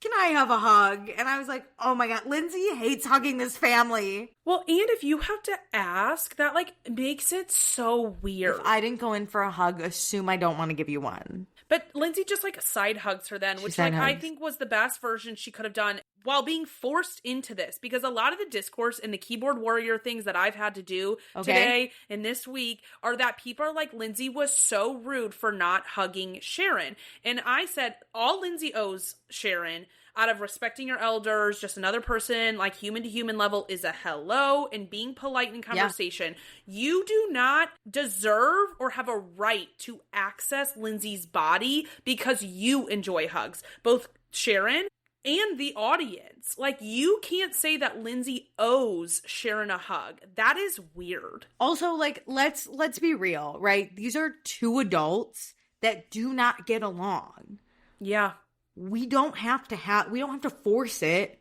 can I have a hug? And I was like, oh my God, Lindsay hates hugging this family. Well, and if you have to ask, that, like, makes it so weird. If I didn't go in for a hug, assume I don't want to give you one. But Lindsay just, like, side hugs her then, which, like, I think was the best version she could have done while being forced into this. Because a lot of the discourse and the keyboard warrior things that I've had to do today and this week are that people are like, Lindsay was so rude for not hugging Sharon. And I said, all Lindsay owes Sharon, out of respecting your elders, just another person, like human to human level, is a hello and being polite in conversation. Yeah. You do not deserve or have a right to access Lindsay's body because you enjoy hugs. Both Sharon and the audience. Like, you can't say that Lindsay owes Sharon a hug. That is weird. Also, like, let's be real, right? These are two adults that do not get along. Yeah. We don't have to force it.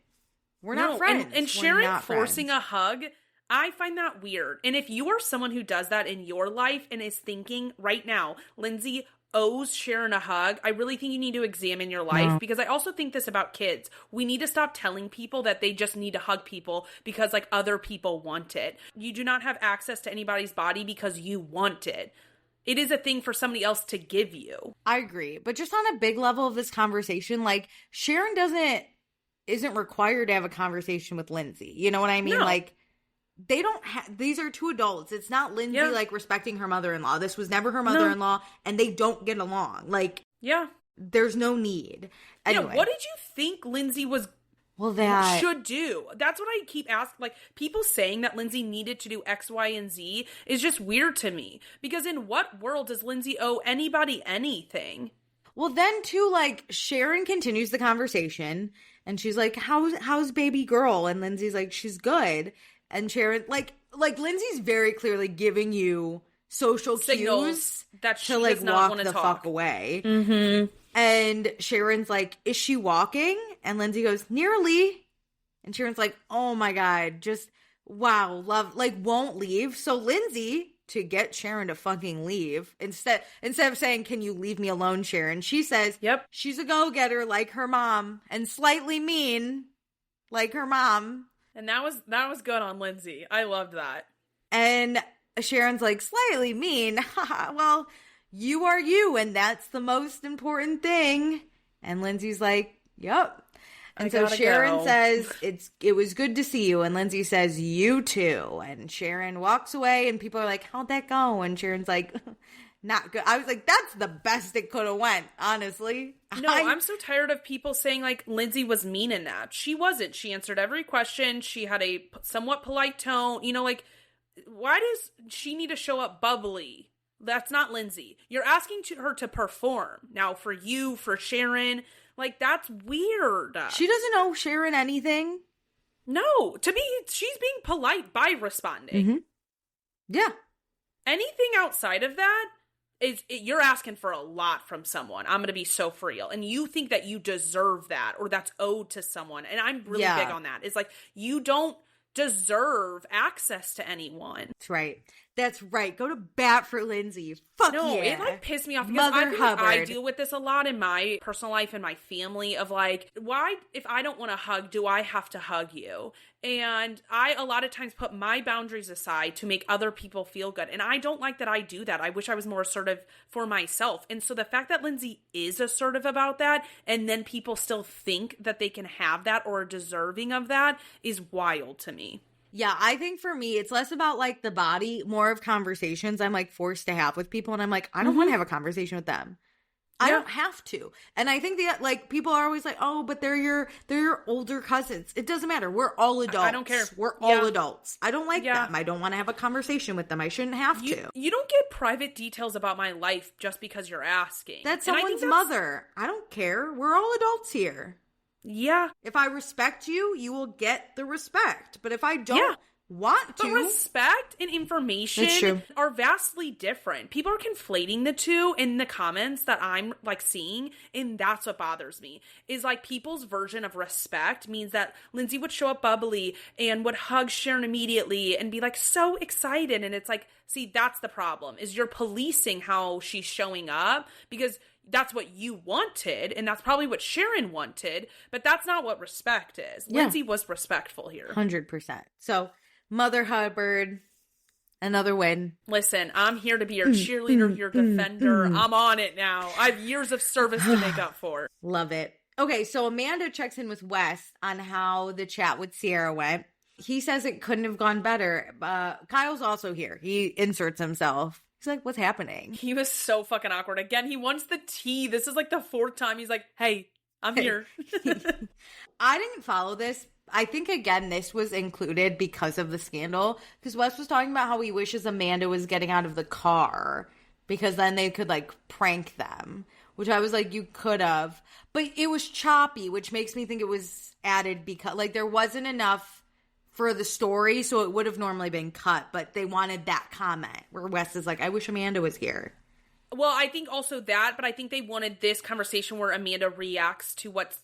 We're not friends. And Sharon forcing a hug, I find that weird. And if you are someone who does that in your life and is thinking right now, Lindsay owes Sharon a hug, I really think you need to examine your life, because I also think this about kids. We need to stop telling people that they just need to hug people because, like, other people want it. You do not have access to anybody's body because you want it. It is a thing for somebody else to give you. I agree. But just on a big level of this conversation, like, Sharon isn't required to have a conversation with Lindsay. You know what I mean? No. Like, they don't have, these are two adults. It's not Lindsay, like, respecting her mother-in-law. This was never her mother-in-law, and they don't get along. Like, there's no need. Anyway. Yeah, what did you think Lindsay should do? That's what I keep asking. Like, people saying that Lindsay needed to do X, Y, and Z is just weird to me. Because in what world does Lindsay owe anybody anything? Well, then, too, like, Sharon continues the conversation, and she's like, how's baby girl? And Lindsay's like, she's good. And Sharon, like Lindsay's very clearly giving you social cues that she to, like, does not walk want to the talk. fuck away. Mm-hmm. And Sharon's like, is she walking? And Lindsay goes, nearly. And Sharon's like, oh my God, just, wow, love, like, won't leave. So Lindsay, to get Sharon to fucking leave, instead of saying, can you leave me alone, Sharon, she says, yep, she's a go-getter like her mom and slightly mean like her mom. And that was good on Lindsay. I loved that. And Sharon's like, slightly mean? Well, you are you, and that's the most important thing. And Lindsay's like, yep. And so Sharon says, it was good to see you. And Lindsay says, you too. And Sharon walks away, and people are like, how'd that go? And Sharon's like, not good. I was like, that's the best it could have went, honestly. No, I'm so tired of people saying, like, Lindsay was mean in that. She wasn't. She answered every question. She had a somewhat polite tone. You know, like, why does she need to show up bubbly? That's not Lindsay. You're asking her to perform. Now, for you, for Sharon, like, that's weird. She doesn't owe Sharon anything. No. To me, she's being polite by responding. Mm-hmm. Yeah. Anything outside of that, you're asking for a lot from someone. I'm going to be so for real. And you think that you deserve that or that's owed to someone. And I'm really big on that. It's like, you don't deserve access to anyone. That's right. Go to bat for Lindsay. Fuck no, yeah. It like pissed me off because I deal with this a lot in my personal life and my family of like, why, if I don't want to hug, do I have to hug you? And I, a lot of times, put my boundaries aside to make other people feel good. And I don't like that I do that. I wish I was more assertive for myself. And so the fact that Lindsay is assertive about that, and then people still think that they can have that or are deserving of that, is wild to me. Yeah, I think for me, it's less about like the body, more of conversations I'm like forced to have with people. And I'm like, I don't want to have a conversation with them. I don't have to. And I think that like people are always like, oh, but they're your older cousins. It doesn't matter. We're all adults. I don't care. We're all adults. I don't like them. I don't want to have a conversation with them. I shouldn't have to. You don't get private details about my life just because you're asking. That's someone's mother. I don't care. We're all adults here. Yeah. If I respect you, you will get the respect. But if I don't want to. But respect and information are vastly different. People are conflating the two in the comments that I'm like seeing. And that's what bothers me. Is like people's version of respect means that Lindsay would show up bubbly and would hug Sharon immediately and be like so excited. And it's like, see, that's the problem. Is you're policing how she's showing up because that's what you wanted, and that's probably what Sharon wanted, but that's not what respect is. Yeah. Lindsay was respectful here. 100%. So Mother Hubbard, another win. Listen, I'm here to be your cheerleader, your defender. I'm on it now. I have years of service to make up for. Love it. Okay, so Amanda checks in with Wes on how the chat with Ciara went. He says it couldn't have gone better. Kyle's also here. He inserts himself. He's like, what's happening? He was so fucking awkward. Again, he wants the tea. This is like the 4th time. He's like, hey, I'm here. I didn't follow this. I think, again, this was included because of the scandal. Because Wes was talking about how he wishes Amanda was getting out of the car. Because then they could, like, prank them. Which I was like, you could have. But it was choppy, which makes me think it was added because, like, there wasn't enough for the story, so it would have normally been cut, but they wanted that comment where Wes is like, I wish Amanda was here. Well, I think also that, but I think they wanted this conversation where Amanda reacts to what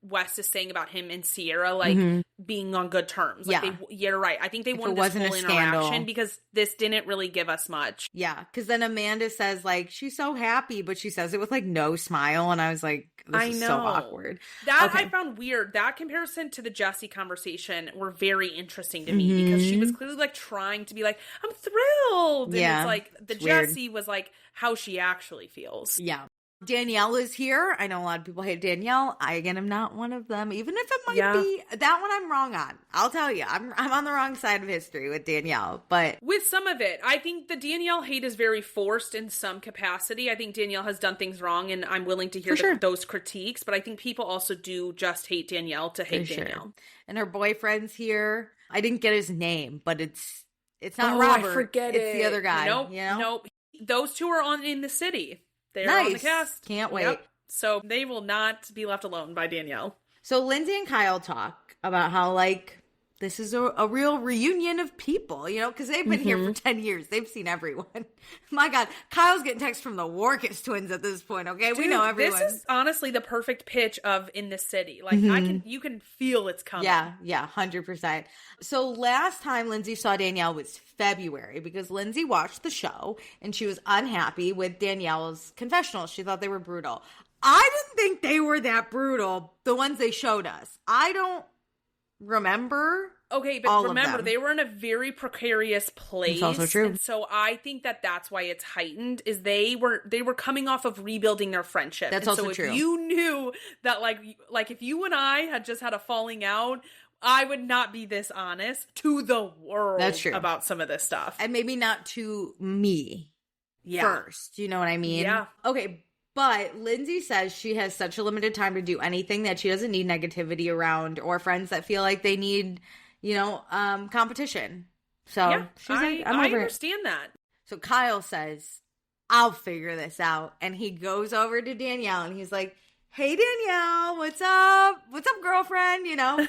Wes is saying about him and Ciara, like, being on good terms. Like, you're right. I think they wanted this whole interaction because this didn't really give us much. Yeah, because then Amanda says, like, she's so happy, but she says it with, like, no smile, and I was like, this is so awkward. That I found weird. That comparison to the Jessie conversation were very interesting to me because she was clearly, like, trying to be like, I'm thrilled. And it's like, the Jessie was, like, how she actually feels. Yeah. Danielle is here. I know a lot of people hate Danielle. I, again, am not one of them, even if it might be. That one I'm wrong on. I'll tell you. I'm on the wrong side of history with Danielle, but... With some of it. I think the Danielle hate is very forced in some capacity. I think Danielle has done things wrong, and I'm willing to hear those critiques, but I think people also do just hate Danielle to hate Danielle. And her boyfriend's here. I didn't get his name, but it's not Robert. I forget it's the other guy. Nope. Those two are on in the city. They're on the cast. Can't wait. Yep. So they will not be left alone by Danielle. So Lindsay and Kyle talk about how, like, this is a real reunion of people, you know, because they've been here for 10 years. They've seen everyone. My God, Kyle's getting texts from the Warkis twins at this point, okay? Dude, we know everyone. This is honestly the perfect pitch of In the City. Like, you can feel it's coming. Yeah, 100%. So last time Lindsay saw Danielle was February because Lindsay watched the show and she was unhappy with Danielle's confessionals. She thought they were brutal. I didn't think they were that brutal, the ones they showed us. I don't remember. Okay, but remember, they were in a very precarious place. It's also true. And so I think that's why it's heightened, is they were coming off of rebuilding their friendship. That's and also so true. If you knew that, like if you and I had just had a falling out, I would not be this honest to the world about some of this stuff. And maybe not to me first. You know what I mean? Yeah. Okay, but Lindsay says she has such a limited time to do anything that she doesn't need negativity around or friends that feel like they need, you know, competition. So she's like, I understand that. So Kyle says, I'll figure this out. And he goes over to Danielle and he's like, hey, Danielle, what's up? What's up, girlfriend? You know?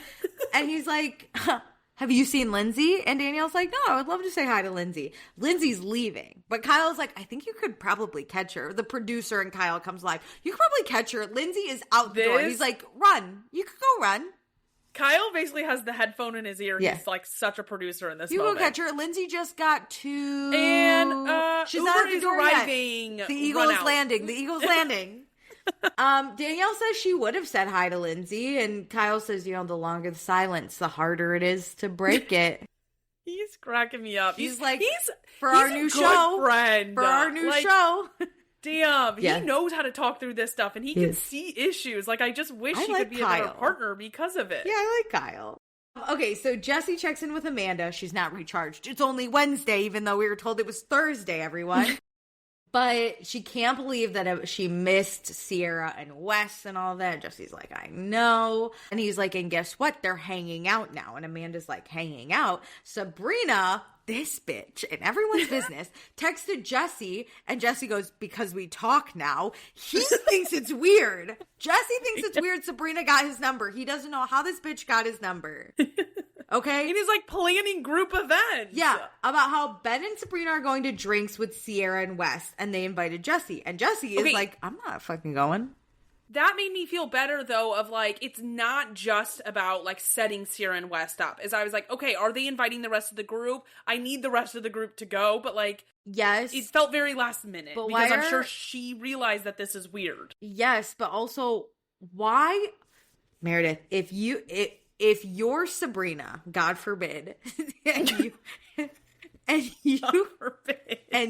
And he's like, have you seen Lindsay? And Danielle's like, no, I would love to say hi to Lindsay. Lindsay's leaving. But Kyle's like, I think you could probably catch her. The producer and Kyle comes live. You could probably catch her. Lindsay is out the door. He's like, run. You could go run. Kyle basically has the headphone in his ear. Yeah. He's like such a producer in this moment. You go catch her. Lindsay just got to... And she's Uber not at the is door arriving. Yet. The Eagle's landing. The Eagle's landing. Danielle says she would have said hi to Lindsay, and Kyle says, you know, the longer the silence, the harder it is to break it. He's cracking me up. He's for our new show. Friend. For our new show. Damn, he knows how to talk through this stuff, and he can see issues. Like, I just wish he could be Kyle. A better partner because of it. Yeah, I like Kyle. Okay, so Jessie checks in with Amanda. She's not recharged. It's only Wednesday, even though we were told it was Thursday, everyone. But she can't believe that she missed Ciara and Wes and all that. Jessie's like, I know. And he's like, and guess what? They're hanging out now. And Amanda's like, hanging out? Sabrina, this bitch, in everyone's business, texted Jessie. And Jessie goes, because we talk now. He thinks it's weird. Jessie thinks it's weird Sabrina got his number. He doesn't know how this bitch got his number. Okay? And he's like planning group events. Yeah, about how Ben and Sabrina are going to drinks with Ciara and Wes, and they invited Jessie. And Jessie is like, I'm not fucking going. That made me feel better, though, of like, it's not just about like setting Ciara and Wes up. As I was like, okay, are they inviting the rest of the group? I need the rest of the group to go, but like, yes, it felt very last minute. But because I'm sure she realized that this is weird. Yes, but also, why, Meredith, if you're Sabrina, God forbid, and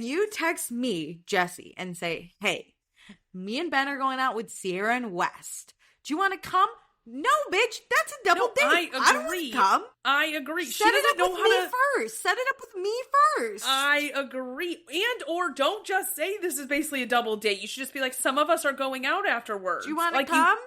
you text me, Jesse, and say, hey, me and Ben are going out with Ciara and West. Do you want to come? No, bitch, that's a double date. I agree. I don't want to come. I agree. Set it up with me first. Set it up with me first. I agree. And or don't just say this is basically a double date. You should just be like, some of us are going out afterwards. Do you want to come?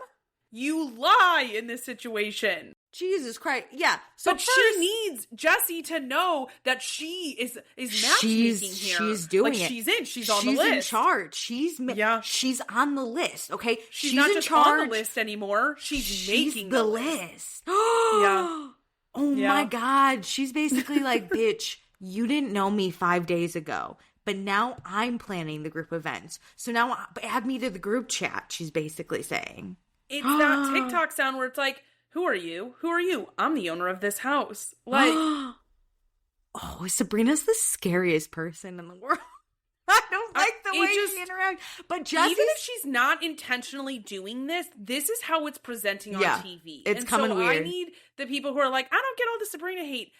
You lie in this situation. Jesus Christ. Yeah. So but she needs Jessie to know that she is matchmaking here. She's doing it. She's in. She's on the list. She's in charge. She's on the list. Okay. She's not just on the list anymore. She's making the list. Yeah. Oh my God. She's basically like, bitch, you didn't know me 5 days ago. But now I'm planning the group events. So now add me to the group chat, she's basically saying. It's that TikTok sound where it's like, who are you? Who are you? I'm the owner of this house. Like, oh, Sabrina's the scariest person in the world. I don't like the way she interacts. But Jessie, even if she's not intentionally doing this, this is how it's presenting on TV. It's coming weird. I need the people who are like, I don't get all the Sabrina hate.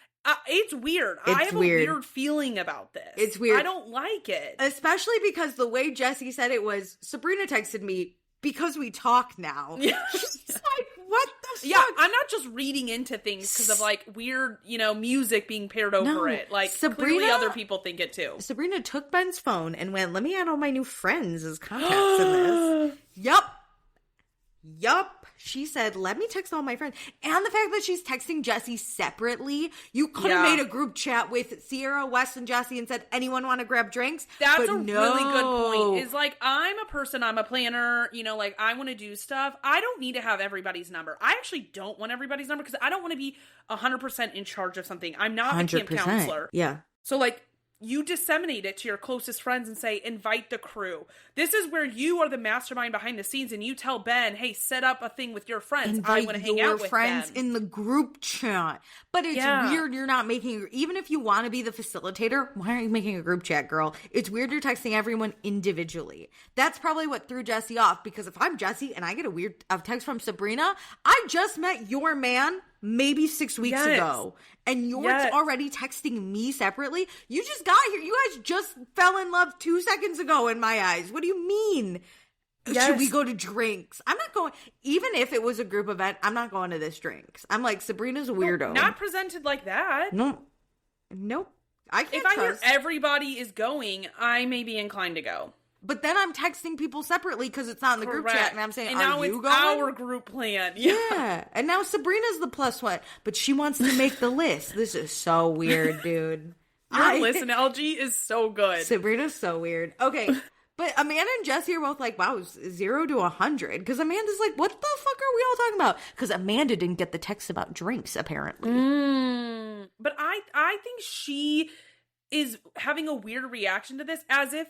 It's weird. I have a weird feeling about this. It's weird. I don't like it. Especially because the way Jessie said it was, Sabrina texted me, because we talk now. Yeah. She's like, what the fuck? Yeah, I'm not just reading into things because of like weird, music being paired over it. Like clearly other people think it too. Sabrina took Ben's phone and went, let me add all my new friends as contacts in this. Yup. She said, let me text all my friends. And the fact that she's texting Jessie separately, you could have made a group chat with Ciara, West, and Jessie and said, anyone want to grab drinks? That's a really good point. Is like, I'm a person, I'm a planner, like I want to do stuff. I don't need to have everybody's number. I actually don't want everybody's number because I don't want to be 100% in charge of something. I'm not 100%. A camp counselor. Yeah. So like, you disseminate it to your closest friends and say, invite the crew. This is where you are the mastermind behind the scenes and you tell Ben, hey, set up a thing with your friends. I want to hang out with your friends in the group chat. But it's weird you're not making, even if you want to be the facilitator, why aren't you making a group chat, girl? It's weird you're texting everyone individually. That's probably what threw Jessie off, because if I'm Jessie and I get a text from Sabrina, I just met your man maybe 6 weeks ago. And you're already texting me separately. You just got here. You guys just fell in love 2 seconds ago in my eyes. What do you mean? Should we go to drinks? I'm not going. Even if it was a group event, I'm not going to this drinks. I'm like, Sabrina's a weirdo. Not presented like that. Nope. I can't If I hear everybody is going, I may be inclined to go. But then I'm texting people separately because it's not in the group chat, and I'm saying, and now it's our group plan. Yeah. And now Sabrina's the plus one, but she wants to make the list. This is so weird, dude. Your list analogy is so good. Sabrina's so weird. Okay. But Amanda and Jessie are both like, wow, 0 to 100. Because Amanda's like, what the fuck are we all talking about? Because Amanda didn't get the text about drinks, apparently. But I think she is having a weird reaction to this, as if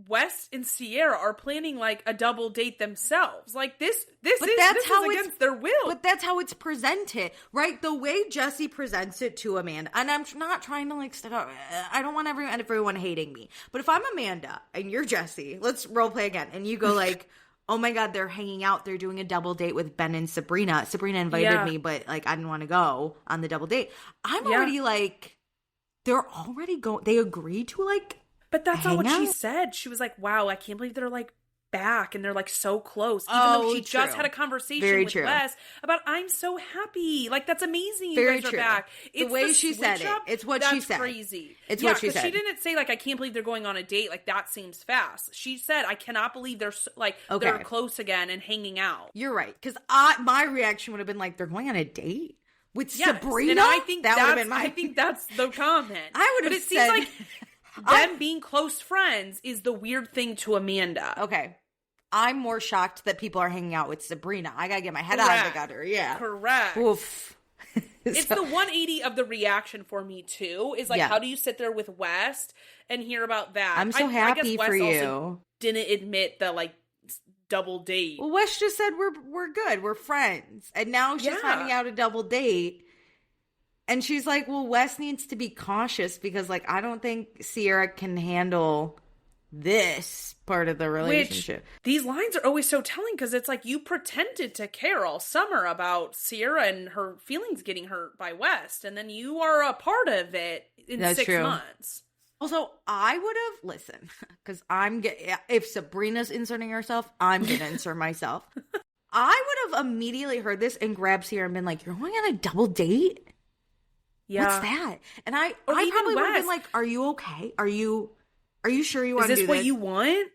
West and Ciara are planning like a double date themselves. Like this is against their will. But that's how it's presented, right? The way Jessie presents it to Amanda, and I'm not trying to like stick out. I don't want everyone hating me. But if I'm Amanda and you're Jessie, let's role play again, and you go like, oh my God, they're hanging out. They're doing a double date with Ben and Sabrina. Sabrina invited me, but like I didn't want to go on the double date. I'm already like, they're already going. They agreed to like. But that's not what she said. She was like, wow, I can't believe they're like back and they're like so close. Even though she just had a conversation with Wes about, I'm so happy. Like, that's amazing. You guys are back. It's the way she said it. It's what she said. That's crazy. It's what she said. She didn't say like, I can't believe they're going on a date. Like, that seems fast. She said, I cannot believe they're like, they're close again and hanging out. You're right. Because my reaction would have been like, they're going on a date? With Sabrina? And I think that would have been I think that's the comment. I would have said... Seems like them being close friends is the weird thing to Amanda. Okay. I'm more shocked that people are hanging out with Sabrina. I gotta get my head out of the gutter. Yeah. Correct. Oof. It's the 180 of the reaction for me, too. Is like, how do you sit there with West and hear about that? I'm so happy for you. Also didn't admit the, like, double date. Well, West just said we're good. We're friends. And now she's finding out a double date. And she's like, well, Wes needs to be cautious because, like, I don't think Ciara can handle this part of the relationship. Which, these lines are always so telling because it's like you pretended to care all summer about Ciara and her feelings getting hurt by West, and then you are a part of it in That's 6 true. months. Also, I would have, listen, because if Sabrina's inserting herself, I'm going to insert myself. I would have immediately heard this and grabbed Ciara and been like, you're going on a double date? Yeah. What's that? And I probably would have been like, are you okay? Are you sure you want to do this? Is this what you want?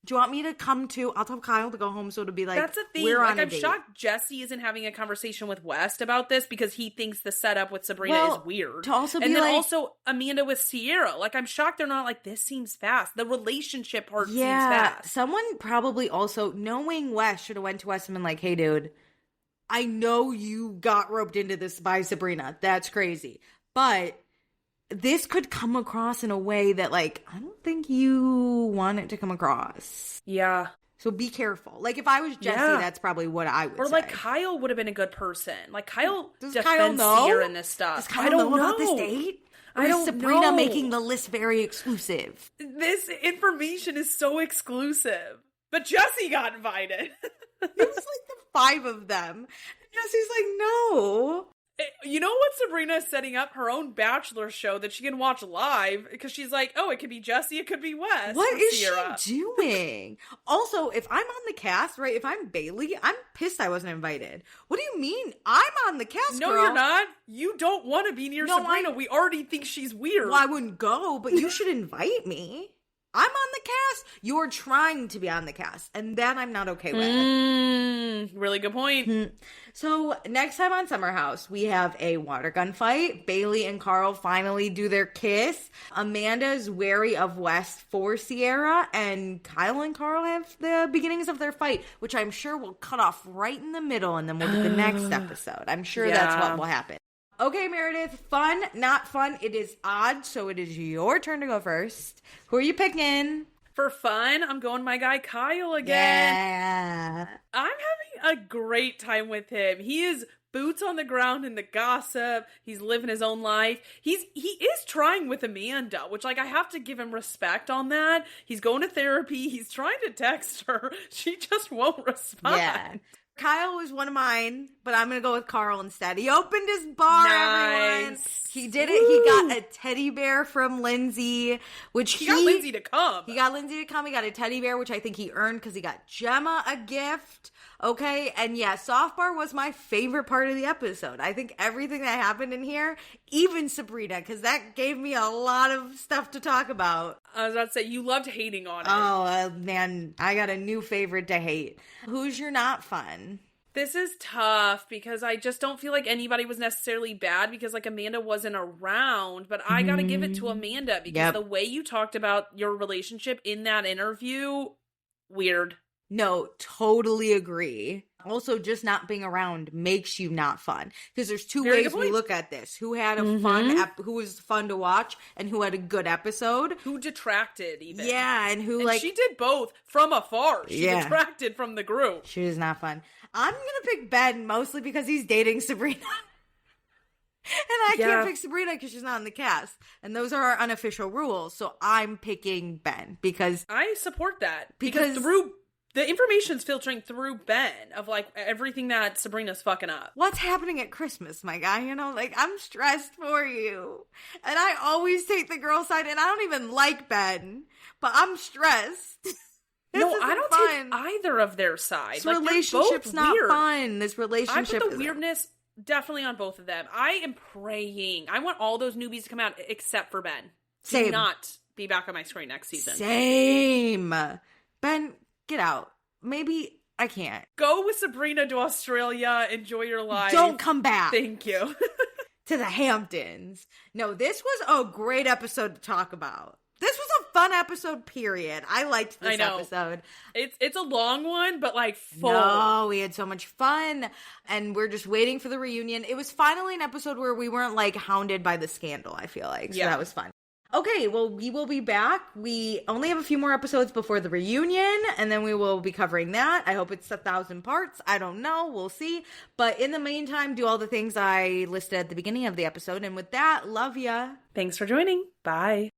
Do you want me to come to? I'll tell Kyle to go home so to be like, that's the thing. We're on a I'm date. shocked Jesse isn't having a conversation with West about this because he thinks the setup with Sabrina is weird. To also be and then like, also Amanda with Ciara. Like, I'm shocked they're not like, this seems fast. The relationship part seems fast. Someone probably also, knowing West, should have went to West and been like, hey, dude, I know you got roped into this by Sabrina. That's crazy. But this could come across in a way that, like, I don't think you want it to come across. Yeah. So be careful. Like, if I was Jesse, that's probably what I would say. Or, like, Kyle would have been a good person. Like, Kyle Does defends Kyle know? Ciara in this stuff. Does Kyle know about this date? Or is Sabrina making the list very exclusive? This information is so exclusive. But Jesse got invited. It was like the 5 of them. And Jesse's like, no. You know what Sabrina is setting up? Her own Bachelor show that she can watch live because she's like, oh, it could be Jesse, it could be West. What is Ciara. she doing? Also, if I'm on the cast, right, if I'm Bailey, I'm pissed I wasn't invited. What do you mean? I'm on the cast, No, girl. you're not. You don't want to be near Sabrina. We already think she's weird. Well, I wouldn't go, but you should invite me. I'm on the cast. You're trying to be on the cast, and that I'm not okay with. Really good point. So next time on Summer House, we have a water gun fight. Bailey and Carl finally do their kiss. Amanda's wary of West for Ciara, and Kyle and Carl have the beginnings of their fight, which I'm sure will cut off right in the middle, and then we'll get the next episode. I'm sure that's what will happen. Okay, Meredith, fun, not fun. It is odd, so it is your turn to go first. Who are you picking? For fun, I'm going my guy Kyle again. Yeah. I'm having a great time with him. He is boots on the ground in the gossip. He's living his own life. He is trying with Amanda, which, like, I have to give him respect on that. He's going to therapy. He's trying to text her. She just won't respond. Yeah. Kyle was one of mine, but I'm going to go with Carl instead. He opened his bar, everyone. He did it. He got a teddy bear from Lindsay, which he got Lindsay to come. He got Lindsay to come. He got a teddy bear, which I think he earned because he got Gemma a gift. Okay. And yeah, soft bar was my favorite part of the episode. I think everything that happened in here, even Sabrina, because that gave me a lot of stuff to talk about. I was about to say, you loved hating on it. Oh, man. I got a new favorite to hate. Who's your not fun? This is tough because I just don't feel like anybody was necessarily bad because, like, Amanda wasn't around, but I gotta give it to Amanda because the way you talked about your relationship in that interview, weird. No, totally agree. Also, just not being around makes you not fun because there's two ways we look at this: who had a who was fun to watch, and who had a good episode, who detracted even. Yeah, and who like she did both from afar. She detracted from the group. She was not fun. I'm gonna pick Ben mostly because he's dating Sabrina. And I can't pick Sabrina because she's not in the cast. And those are our unofficial rules. So I'm picking Ben because I support that. Because through the information's filtering through Ben of, like, everything that Sabrina's fucking up. What's happening at Christmas, my guy? You know, like, I'm stressed for you. And I always take the girl side, and I don't even like Ben, but I'm stressed. No, I don't take either of their sides. This relationship's not fun. This relationship I put the weirdness definitely on both of them. I am praying. I want all those newbies to come out except for Ben. Same. Do not be back on my screen next season. Same. Ben, get out. Maybe I can't. Go with Sabrina to Australia. Enjoy your life. Don't come back. Thank you. To the Hamptons. No, this was a great episode to talk about. This was a fun episode, period. I liked this episode. It's a long one, but, like, full. No, we had so much fun. And we're just waiting for the reunion. It was finally an episode where we weren't, like, hounded by the scandal, I feel like. So that was fun. Okay, well, we will be back. We only have a few more episodes before the reunion, and then we will be covering that. I hope it's 1,000 parts. I don't know. We'll see. But in the meantime, do all the things I listed at the beginning of the episode. And with that, love ya. Thanks for joining. Bye.